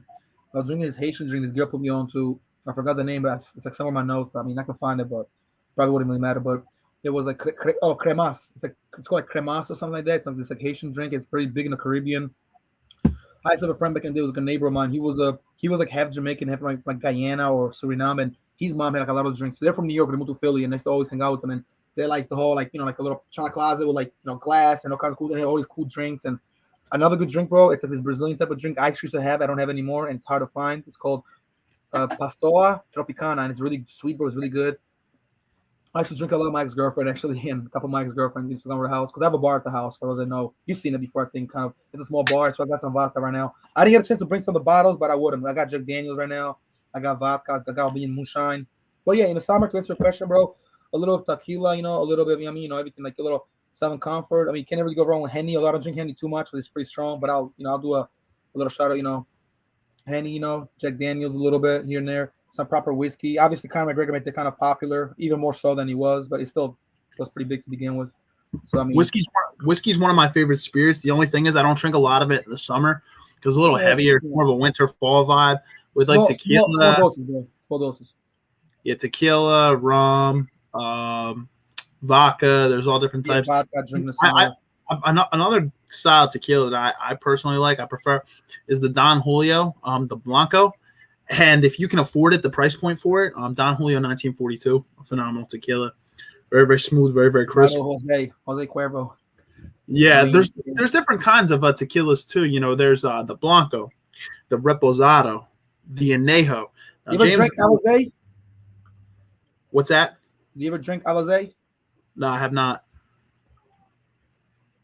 Speaker 2: was drinking this Haitian drink. This girl put me on to. I forgot the name, but it's like some of my notes. I mean, I can find it, but probably wouldn't really matter. But it was like cremas. It's called like cremas or something like that. It's like this like Haitian drink. It's pretty big in the Caribbean. I used to have a friend back in the day. It was like a neighbor of mine. He was like half Jamaican, half like Guyana or Suriname, and his mom had like a lot of those drinks. So they're from New York, they moved to Philly, and they used to always hang out with them. And they're like the whole like like a little china closet with like glass and all kinds of cool. They had all these cool drinks. And another good drink, bro. It's like this Brazilian type of drink I used to have. I don't have anymore, and it's hard to find. It's called Passoa Tropicana, and it's really sweet, bro. It's really good. I used to drink a lot of my ex-girlfriend, actually, and a couple of my ex-girlfriends used to come to the house because I have a bar at the house. For those that know, you've seen it before, I think. Kind of, it's a small bar, so I got some vodka right now. I didn't get a chance to bring some of the bottles, but I wouldn't. I got Jack Daniels right now. I got vodka. I got being moonshine. But yeah, in the summer, to answer your question, bro, a little of tequila, a little bit of everything like a little Southern Comfort. I mean, you can't really go wrong with Henny. Although I don't drink Henny too much, because it's pretty strong. But I'll do a little shot of Henny, Jack Daniels a little bit here and there. Some proper whiskey. Obviously, Conor McGregor made it kind of popular, even more so than he was, but it still was pretty big to begin with. So I mean,
Speaker 1: whiskey's one of my favorite spirits. The only thing is I don't drink a lot of it in the summer because it's a little heavier. It's more of a winter fall vibe with like tequila.
Speaker 2: Small doses, bro. Small doses.
Speaker 1: Yeah, tequila, rum, vodka. There's all different types.
Speaker 2: Vodka, drink the summer.
Speaker 1: Another style of tequila that I personally like, I prefer, is the Don Julio, the Blanco. And if you can afford it, the price point for it, Don Julio 1942, a phenomenal tequila. Very, very smooth, very, very crisp.
Speaker 2: Jose Cuervo.
Speaker 1: Yeah, there's different kinds of tequilas too. You know, there's the Blanco, the Reposado, the Anejo.
Speaker 2: You ever drink Alizé?
Speaker 1: What's that?
Speaker 2: Do you ever drink Alizé?
Speaker 1: No, I have not.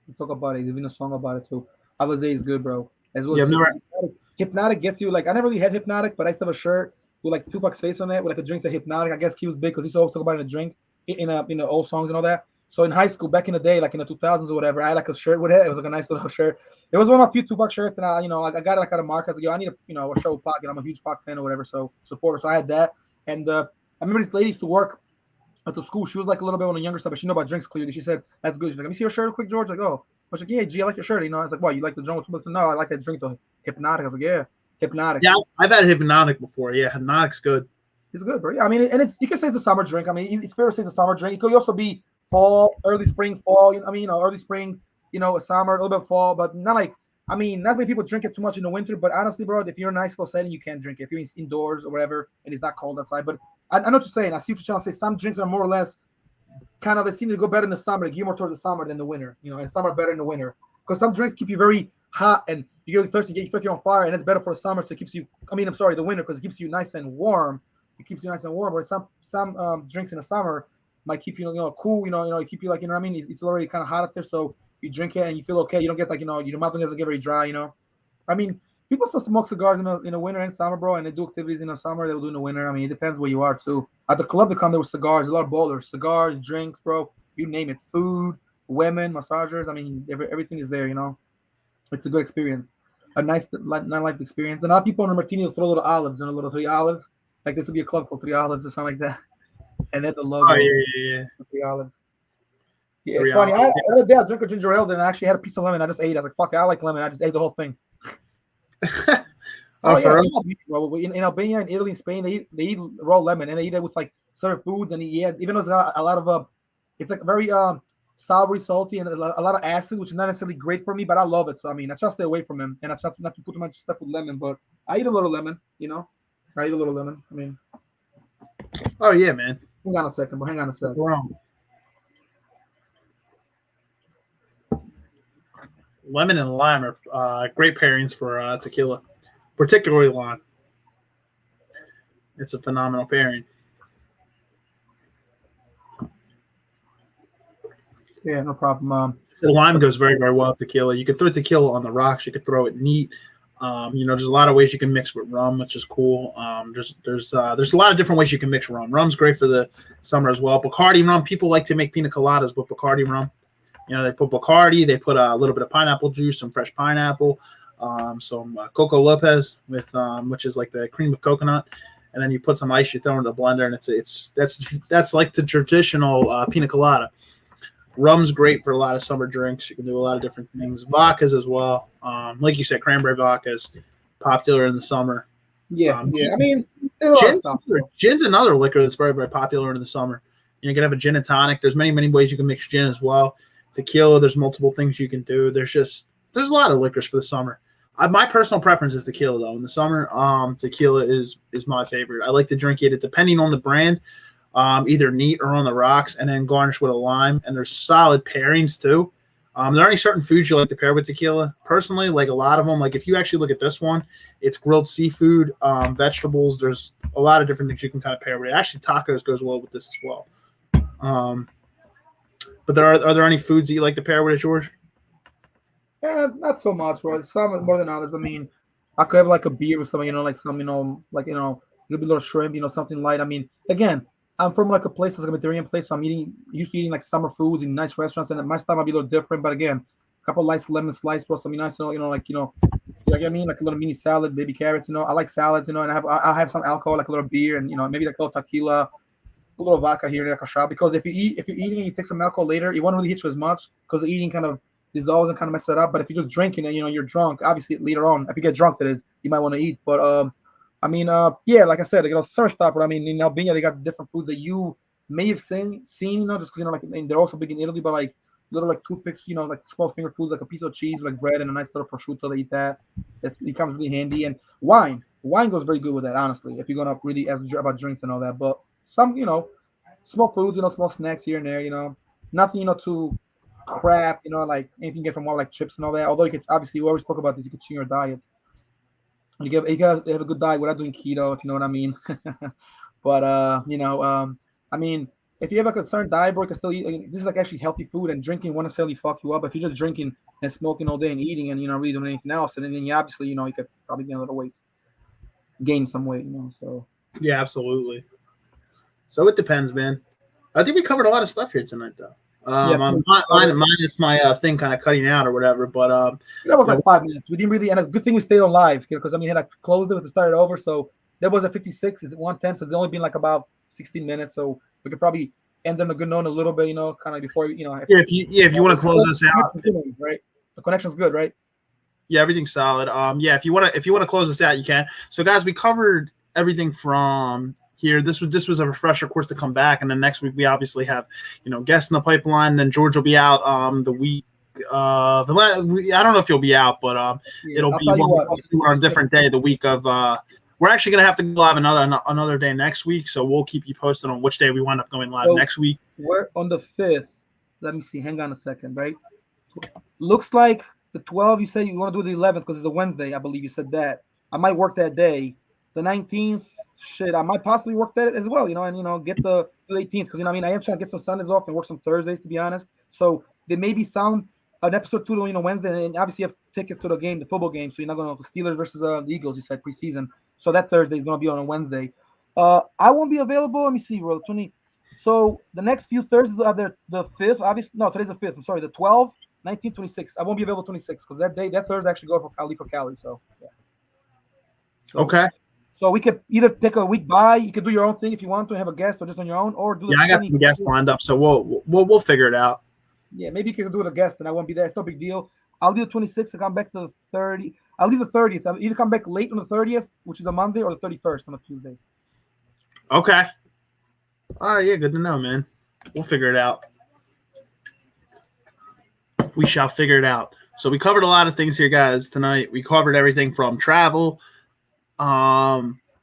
Speaker 2: We talk about it. There's even a song about it too. Alizé is good, bro. As well
Speaker 1: Yeah,
Speaker 2: as Hypnotic gets you like I never really had Hypnotic, but I still have a shirt with like Tupac's face on it with like a drink that Hypnotic. I guess he was big because he always talk about it in a drink in the old songs and all that. So in high school, back in the day, like in the 2000s or whatever, I had like a shirt with it. It was like a nice little shirt. It was one of my few Tupac shirts, and I got it like out of market. I was like, yo, I need a show with Pac, and I'm a huge Pac fan or whatever, so supporter. So I had that, and I remember this lady used to work at the school. She was like a little bit on the younger side, but she knew about drinks clearly. She said, "That's good." She's like, "Let me see your shirt real quick, George." Like, oh, I was like, "Yeah, G, I like your shirt." You know, I was like, "What? You like the Jones?" No, I like that drink, the Hypnotic. I was like, "Yeah, Hypnotic."
Speaker 1: Yeah, I've had Hypnotic before. Yeah, Hypnotic's good.
Speaker 2: It's good, bro. Yeah, I mean, and you can say it's a summer drink. I mean, it's fair to say it's a summer drink. It could also be fall, early spring, fall. Early spring, summer, a little bit of fall, but not like. I mean, not many people drink it too much in the winter. But honestly, bro, if you're in a nice little setting, you can drink it. If you're indoors or whatever, and it's not cold outside. But I know what you're saying. I see what you're trying to say. Some drinks are more or less kind of. They seem to go better in the summer. They gear more towards the summer than the winter. And some are better in the winter because some drinks keep you very hot and you get really thirsty, you feel like you're on fire, and it's better for the summer. So it keeps you. The winter because it keeps you nice and warm. It keeps you nice and warm. Where some drinks in the summer might keep you cool. Keep you like what I mean. It's already kind of hot out there, so you drink it and you feel okay. You don't get like your mouth doesn't get very dry. I mean, people still smoke cigars in the winter and summer, bro, and they do activities in the summer. They will do in the winter. I mean, it depends where you are too. At the club, they come there with cigars. A lot of bowlers, cigars, drinks, bro. You name it. Food, women, massagers. I mean, everything is there. It's a good experience. A nice nightlife experience. And a lot of people in the martini will throw little olives and a little 3 olives. Like this would be a club called 3 Olives or something like that. And then the logo.
Speaker 1: Oh, yeah.
Speaker 2: 3 Olives. Yeah, it's funny. The other day I drank a ginger ale, then I actually had a piece of lemon. I just ate it. I was like, fuck it, I like lemon. I just ate the whole thing. In Albania and Italy and Spain, they eat raw lemon and they eat it with like certain foods. And even though it's got a lot of it's like very soury, salty, and a lot of acid, which is not necessarily great for me, but I love it. So I mean, I try to stay away from him, and I try not to put too much stuff with lemon, but I eat a little lemon. I eat a little lemon. I mean,
Speaker 1: oh yeah, man.
Speaker 2: Hang on a second, bro. Hang on a second.
Speaker 1: Wrong. Lemon and lime are great pairings for tequila, particularly lime. It's a phenomenal pairing.
Speaker 2: Yeah, no problem.
Speaker 1: The lime goes very, very well with tequila. You could throw tequila on the rocks. You could throw it neat. There's a lot of ways you can mix with rum, which is cool. There's a lot of different ways you can mix rum. Rum's great for the summer as well. Bacardi rum, people like to make pina coladas with Bacardi rum. They put Bacardi, they put a little bit of pineapple juice, some fresh pineapple, some Coco Lopez with which is like the cream of coconut, and then you put some ice. You throw it in the blender, and that's like the traditional pina colada. Rum's great for a lot of summer drinks. You can do a lot of different things. Vodkas as well. Like you said, cranberry vodka is popular in the summer.
Speaker 2: Yeah. I mean,
Speaker 1: gin's another liquor that's very, very popular in the summer. You can have a gin and tonic. There's many, many ways you can mix gin as well. Tequila, there's multiple things you can do. There's a lot of liquors for the summer. My personal preference is tequila, though. In the summer, tequila is my favorite. I like to drink it depending on the brand. Either neat or on the rocks, and then garnish with a lime. And there's solid pairings too. There are any certain foods you like to pair with tequila? Personally, like a lot of them. Like if you actually look at this one, it's grilled seafood, vegetables. There's a lot of different things you can kind of pair with it. Actually, tacos goes well with this as well. But are there any foods that you like to pair with it, George?
Speaker 2: Yeah, not so much, bro. Some more than others. I mean, I could have like a beer with something, like some, it could be a little shrimp, something light. I mean, again, I'm from like a place that's like a Mediterranean place, so I'm used to eating like summer foods in nice restaurants, and my style might be a little different. But again, a couple of nice lemon slice, plus something nice, like I mean, like a little mini salad, baby carrots, I like salads, and I have some alcohol, like a little beer, and maybe like a little tequila, a little vodka here and there, like a shot. Because if you're eating and you take some alcohol later, it won't really hit you as much because the eating kind of dissolves and kind of mess it up. But if you're just drinking and you're drunk, obviously later on, if you get drunk, that is, you might want to eat. But I mean, yeah, like I said, summer stopper. I mean, in Albania, they got different foods that you may have seen, just because like they're also big in Italy, but like little like toothpicks, like small finger foods, like a piece of cheese, like bread, and a nice little prosciutto. They eat that. It comes really handy. And wine. Wine goes very good with that, honestly. If you're gonna really ask about drinks and all that, but some, small foods, small snacks here and there, nothing, too crap, like anything you get from more like chips and all that. Although you could obviously, we always spoke about this, you could change your diet. You gotta have a good diet without doing keto, if you know what I mean. But I mean, if you have a concerned diet, bro, you can still eat. This is like actually healthy food, and drinking won't necessarily fuck you up. If you're just drinking and smoking all day and eating, and really doing anything else, and then you obviously, you could probably gain a little weight, gain some weight, So
Speaker 1: yeah, absolutely. So it depends, man. I think we covered a lot of stuff here tonight, though. Minus my thing kind of cutting out or whatever, but
Speaker 2: that was like 5 minutes. We didn't really, and a good thing we stayed on live because had to close it to start it over. So that was at 56. It's 110, so it's only been like about 16 minutes. So we could probably end on a good note a little bit, kind of before
Speaker 1: if you want to close us out,
Speaker 2: right? The connection's good, right?
Speaker 1: Yeah, everything's solid. Yeah, if you want to close us out, you can. So guys, we covered everything from here. This was a refresher course to come back, and then next week we obviously have guests in the pipeline. Then George will be out the week. I don't know if you'll be out, but it'll be on a different day. The week of we're actually gonna have to go live another day next week, so we'll keep you posted on which day we wind up going live next week.
Speaker 2: We're on the 5th. Let me see. Hang on a second, right? Looks like the 12th. You said you want to do the 11th because it's a Wednesday. I believe you said that. I might work that day. The 19th. Shit, I might possibly work that as well, and get the 18th because I am trying to get some Sundays off and work some Thursdays, to be honest. So there may be an episode 2, Wednesday, and obviously you have tickets to the football game, so you're not going to Steelers versus the Eagles. You said preseason, so that Thursday is going to be on a Wednesday. I won't be available. Let me see, bro. 20. So the next few Thursdays are the 5th. Obviously, no, today's the 5th. I'm sorry, the 12th, 19th, 26th. I won't be available 26th because that Thursday actually go for Cali. So yeah.
Speaker 1: Okay.
Speaker 2: So we could either take a week by. You could do your own thing if you want to have a guest or just on your own, or do.
Speaker 1: I got some guests lined up, so we'll figure it out.
Speaker 2: Yeah, maybe you can do it with a guest, and I won't be there. It's no big deal. I'll do the 26th and come back to the 30th. I'll leave the 30th. I'll either come back late on the 30th, which is a Monday, or the 31st on a Tuesday.
Speaker 1: Okay. All right, yeah, good to know, man. We'll figure it out. We shall figure it out. So we covered a lot of things here, guys, tonight. We covered everything from travel,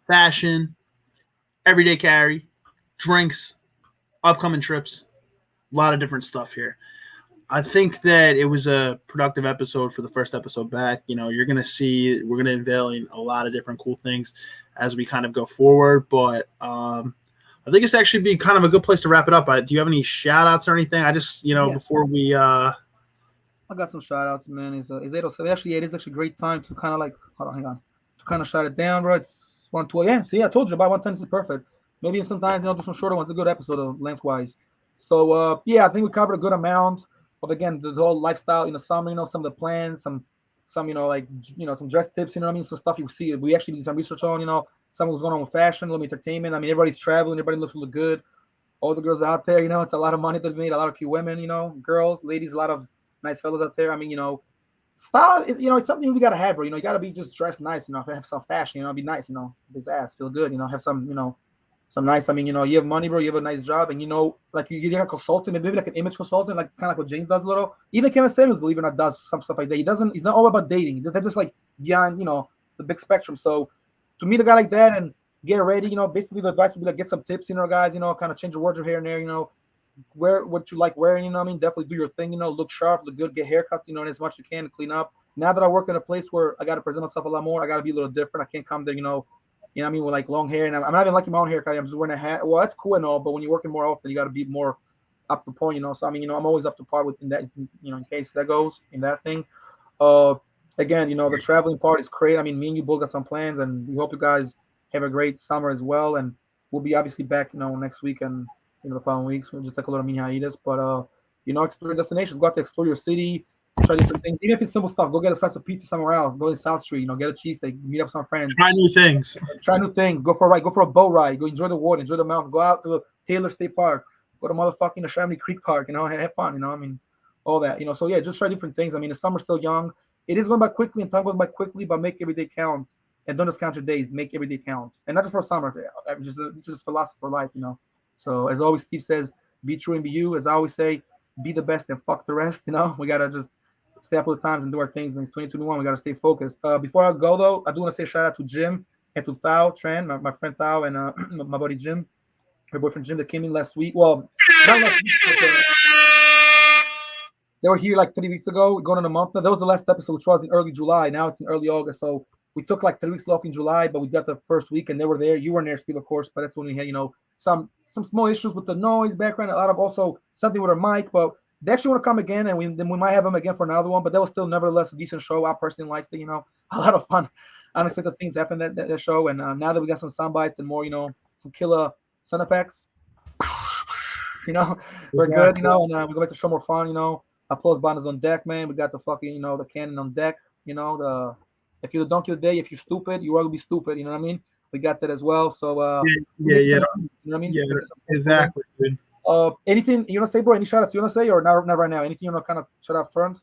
Speaker 1: fashion, everyday carry, drinks, upcoming trips, a lot of different stuff here. I think that it was a productive episode for the first episode back. You're going to see we're going to unveil a lot of different cool things as we kind of go forward. But I think it's actually be kind of a good place to wrap it up. Do you have any shout outs or anything? I just, before we I
Speaker 2: got some shout outs, man. It's 8:07. Actually, it is actually a great time to kind of hang on. To kind of shut it down, bro. It's 1:12. Yeah, see, I told you about 1:10 is perfect. Maybe sometimes, do some shorter ones. A good episode of lengthwise. So, I think we covered a good amount of, again, the whole lifestyle in the summer, some of the plans, some some dress tips, some stuff you see. We actually did some research on, some what's going on with fashion, a little entertainment. I mean, everybody's traveling, everybody looks really good. All the girls out there, it's a lot of money to be made, a lot of cute women, girls, ladies, a lot of nice fellas out there. I mean, style, it's something you got to have, bro. You got to be just dressed nice, have some fashion, be nice, this ass, feel good, have some nice, you have money, bro, you have a nice job, and, like you get a consultant, maybe like an image consultant, like kind of like what James does a little. Even Kevin Samuels, believe it or not, does some stuff like that. He's not all about dating. That's just like beyond, the big spectrum. So to meet a guy like that and get ready, basically the advice would be like, get some tips, guys, kind of change your wardrobe here and there, wear what you like wearing, definitely do your thing, look sharp, look good, get haircuts, and as much as you can, clean up. Now that I work in a place where I got to present myself a lot more, I got to be a little different. I can't come there, with like long hair, and I'm not even liking my own haircut. I'm just wearing a hat. Well, that's cool and all, but when you're working more often, you got to be more up to point, So I'm always up to par with in that, in case that goes in that thing. Again, the traveling part is great. I mean, me and you both got some plans, and we hope you guys have a great summer as well. And we'll be obviously back, next week and the following weeks. We'll just take a little mini hiatus, but explore destinations. Go out to explore your city. Try different things, even if it's simple stuff. Go get a slice of pizza somewhere else. Go to South Street, get a cheesesteak, meet up with some friends.
Speaker 1: Try new things.
Speaker 2: Go for a ride. Go for a boat ride. Go enjoy the water, enjoy the mountain. Go out to the Taylor State Park. Go to motherfucking Chamonix Creek Park. Have fun. All that. So yeah, just try different things. I mean, the summer's still young. It is going by quickly, and time goes by quickly. But make every day count, and don't just count your days. Make every day count, and not just for summer. This is philosophy for life. So as always, Steve says, be true and be you. As I always say, be the best and fuck the rest. We gotta just stay up with the times and do our things. It's 2021. We got to stay focused. Before I go, though, I do want to say a shout out to Jim. and to Thao Tran, my friend Thao, and my buddy Jim, her boyfriend Jim, that came in last week. Well, not last week, but, they were here like 3 weeks ago, going on a month now. That was the last episode, which was in early July. Now it's in early August. So we took like 3 weeks off in July, but we got the first week and they were there. You weren't there, Steve, of course, but that's when we had, some small issues with the noise background, a lot of also something with our mic, but they actually want to come again, and then we might have them again for another one. But that was still nevertheless a decent show. I personally liked it, a lot of fun. Unexpected things happened that show. And now that we got some sound bites and more, some killer sound effects, we're good, and we go back to show more fun, Applause button is on deck, man. We got the fucking, the cannon on deck. If you're the donkey of the day, if you're stupid, you are gonna be stupid. You know what I mean? We got that as well. So
Speaker 1: yeah.
Speaker 2: You know what I mean?
Speaker 1: Yeah, exactly, dude.
Speaker 2: Anything you wanna say, bro? Any shout outs you wanna say, or not right now? Anything you wanna kind of shout out first?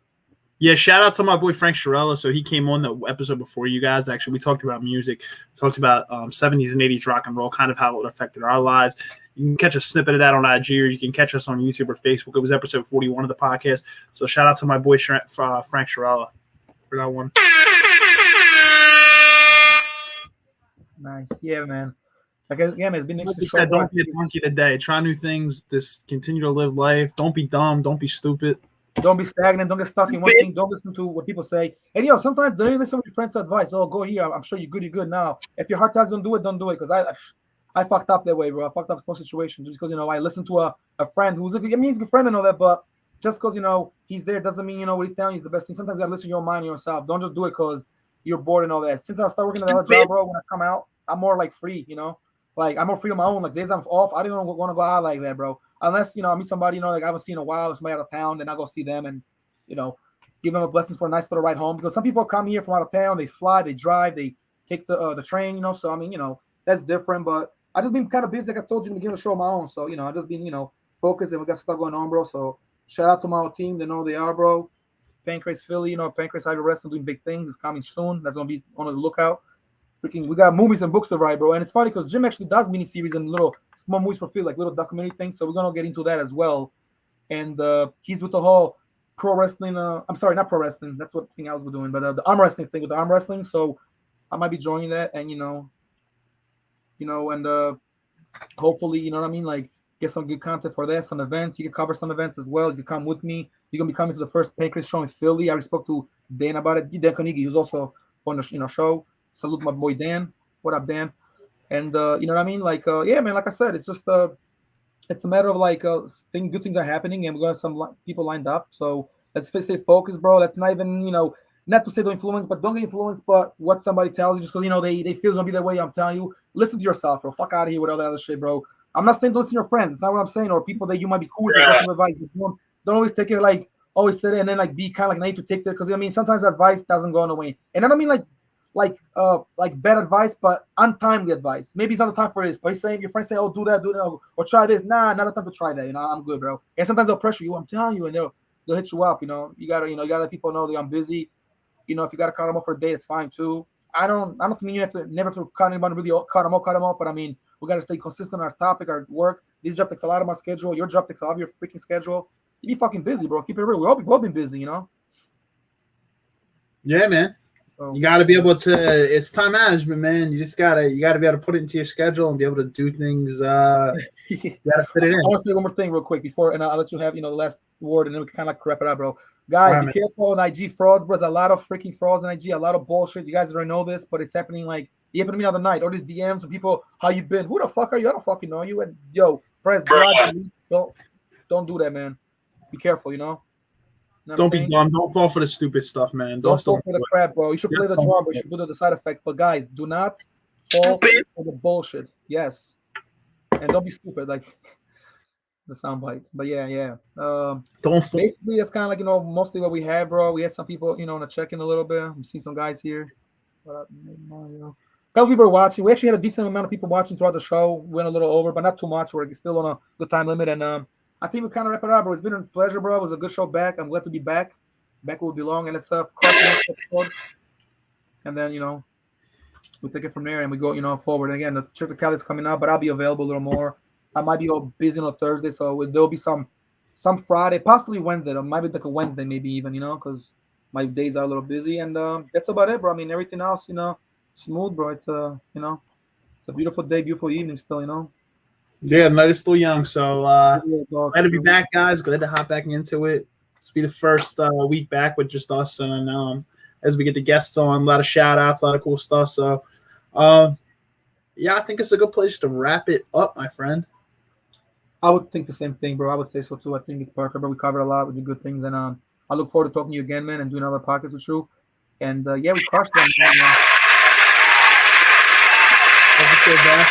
Speaker 1: Yeah, shout out to my boy Frank Shirella. So he came on the episode before you guys. Actually, we talked about music, talked about 70s and 80s rock and roll, kind of how it affected our lives. You can catch a snippet of that on IG, or you can catch us on YouTube or Facebook. It was episode 41 of the podcast. So shout out to my boy Frank Shirella for that one.
Speaker 2: Nice. Yeah, man. Man, it's been interesting.
Speaker 1: Like said, don't be a donkey today. Try new things. Just continue to live life. Don't be dumb. Don't be stupid.
Speaker 2: Don't be stagnant. Don't get stuck in one thing. Don't listen to what people say. And sometimes don't even listen to your friends' advice. Oh, go here. I'm sure you're good now. If your heart tells you don't do it. Because I fucked up that way, bro. I fucked up small situations just because I listened to a friend who's he's a good friend and all that, but just because he's there doesn't mean what he's telling you is the best thing. Sometimes you gotta listen to your mind and yourself. Don't just do it because you're bored and all that. Since I started working at another job, bro, when I come out, I'm more like free, like I'm more free on my own. Like days I'm off, I don't want to go out like that, bro. Unless I meet somebody like I haven't seen in a while, somebody out of town, then I go see them and give them a blessing for a nice little ride home. Because some people come here from out of town, they fly, they drive, they take the train, So I mean, that's different. But I just been kind of busy, like I told you in the beginning of the show, on my own. So I just been focused, and we got stuff going on, bro. So shout out to my team, they know they are, bro. Pancrase Philly, Pancrase Hydro Wrestling doing big things. It's coming soon. That's gonna be on the lookout. We got movies and books to write, bro. And it's funny because Jim actually does miniseries and little small movies for Phil, like little documentary things. So we're gonna get into that as well. And he's with the whole pro wrestling. I'm sorry, not pro wrestling. That's what thing I was doing, but the arm wrestling thing with the arm wrestling. So I might be joining that, and and hopefully, you know what I mean, like get some good content for that, some events. You can cover some events as well. You can come with me. You're gonna be coming to the first Pancrase show in Philly. I already spoke to Dan about it. Dan Konigi, who's also on the show. Salute my boy Dan. What up, Dan? And you know what I mean? Like, yeah, man. Like I said, it's just it's a matter of like good things are happening, and we got some people lined up. So let's stay focused, bro. Let's not even not to say don't influence, but don't get influenced. But what somebody tells you, just because they feel it's gonna be that way. I'm telling you, listen to yourself, bro. Fuck out of here with all that other shit, bro. I'm not saying don't listen to your friends. It's not what I'm saying, or people that you might be cool with. Yeah. Advice. Don't always take it like always sit it and then like be kind of like naive to take there, because sometimes advice doesn't go on the way. And I don't mean like bad advice, but untimely advice. Maybe it's not the time for this, but he's saying your friends say, "Oh, do that, or try this." Nah, not the time to try that. I'm good, bro. And sometimes they'll pressure you. I'm telling you, and they'll hit you up. You gotta let people know that I'm busy. If you gotta cut them off for a day, it's fine too. I don't mean you have to never to cut anybody, really cut them off. But we gotta stay consistent on our topic, our work. This job takes a lot of my schedule. Your job takes a lot of your freaking schedule. You be fucking busy, bro. Keep it real. We've all been busy,
Speaker 1: Yeah, man. You got to be able to. It's time management, man. You gotta be able to put it into your schedule and be able to do things. You gotta fit it in.
Speaker 2: I want to say one more thing real quick before, and I'll let you have the last word, and then we can kind of like wrap it up, bro. Guys, be careful on IG frauds, bro. There's a lot of freaking frauds on IG, a lot of bullshit. You guys already know this, but it's happening. Like it happened to me the other night. All these DMs from people, how you been? Who the fuck are you? I don't fucking know you. And press block. Don't do that, man. Be careful,
Speaker 1: Don't be dumb. Don't fall for the stupid stuff, man.
Speaker 2: Don't fall for the crap, bro. You should play the drum, but you should do the side effect. But guys, do not fall for the bullshit. Yes, and don't be stupid like the soundbite. But yeah.
Speaker 1: Don't fall.
Speaker 2: Basically, that's kind of like mostly what we had, bro. We had some people, on the check-in a little bit. We see some guys here. A couple people are watching. We actually had a decent amount of people watching throughout the show. Went a little over, but not too much. We're still on a good time limit, and I think we kind of wrap it up, bro. It's been a pleasure, bro. It was a good show back. I'm glad to be back. Back will belong and stuff. And then, we take it from there and we go, forward. And again, the Check the Cali is coming out, but I'll be available a little more. I might be all busy on a Thursday, so there'll be some Friday, possibly Wednesday. It might be like a Wednesday, maybe even, because my days are a little busy. And that's about it, bro. Everything else, Smooth, bro. It's it's a beautiful day, beautiful evening still, you know.
Speaker 1: Yeah, the night is still young, so
Speaker 2: Yeah, dog,
Speaker 1: glad to be
Speaker 2: true.
Speaker 1: back, guys. Glad to hop back into it. This will be the first week back with just us, and as we get the guests on, a lot of shout outs, a lot of cool stuff. So, yeah, I think it's a good place to wrap it up, my friend.
Speaker 2: I would think the same thing, bro. I would say so too. I think it's perfect, but we covered a lot with the good things, and I look forward to talking to you again, man, and doing other podcasts with you. And yeah, we crushed them, man.
Speaker 1: Like I said, back.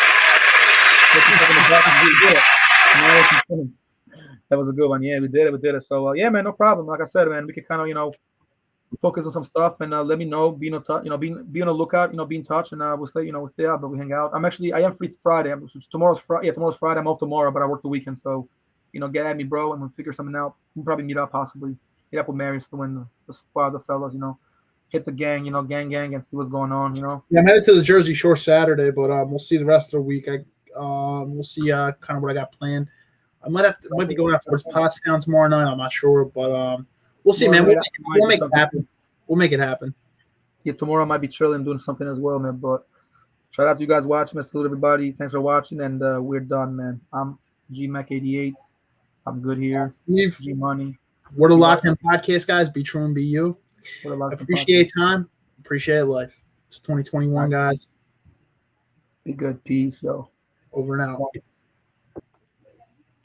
Speaker 2: That was a good one. Yeah, we did it. We did it. So yeah, man, no problem. Like I said, man, we could kind of focus on some stuff and let me know. Be on touch, be on the lookout. Be in touch, and we'll stay out, but we hang out. I am free Friday. Tomorrow's Friday. Yeah, tomorrow's Friday. I'm off tomorrow, but I work the weekend. So get at me, bro, and we'll figure something out. We'll probably meet up, possibly meet up with Mary to win the squad, the fellas. Hit the gang, gang, and see what's going on.
Speaker 1: Yeah, I'm headed to the Jersey Shore Saturday, but we'll see the rest of the week. We'll see kind of what I got planned. I might be going out towards Pottstown tomorrow night. I'm not sure, but we'll see, man. We'll make it happen. We'll make it happen.
Speaker 2: Yeah, tomorrow I might be chilling, doing something as well, man. But shout out to you guys watching. Salute everybody. Thanks for watching, and we're done, man. I'm GMac88. I'm good here. G Money.
Speaker 1: We're the Locked In Podcast, guys. Be true and be you. Appreciate time. Appreciate life. It's 2021, guys.
Speaker 2: Be good. Peace, yo.
Speaker 1: Over and out.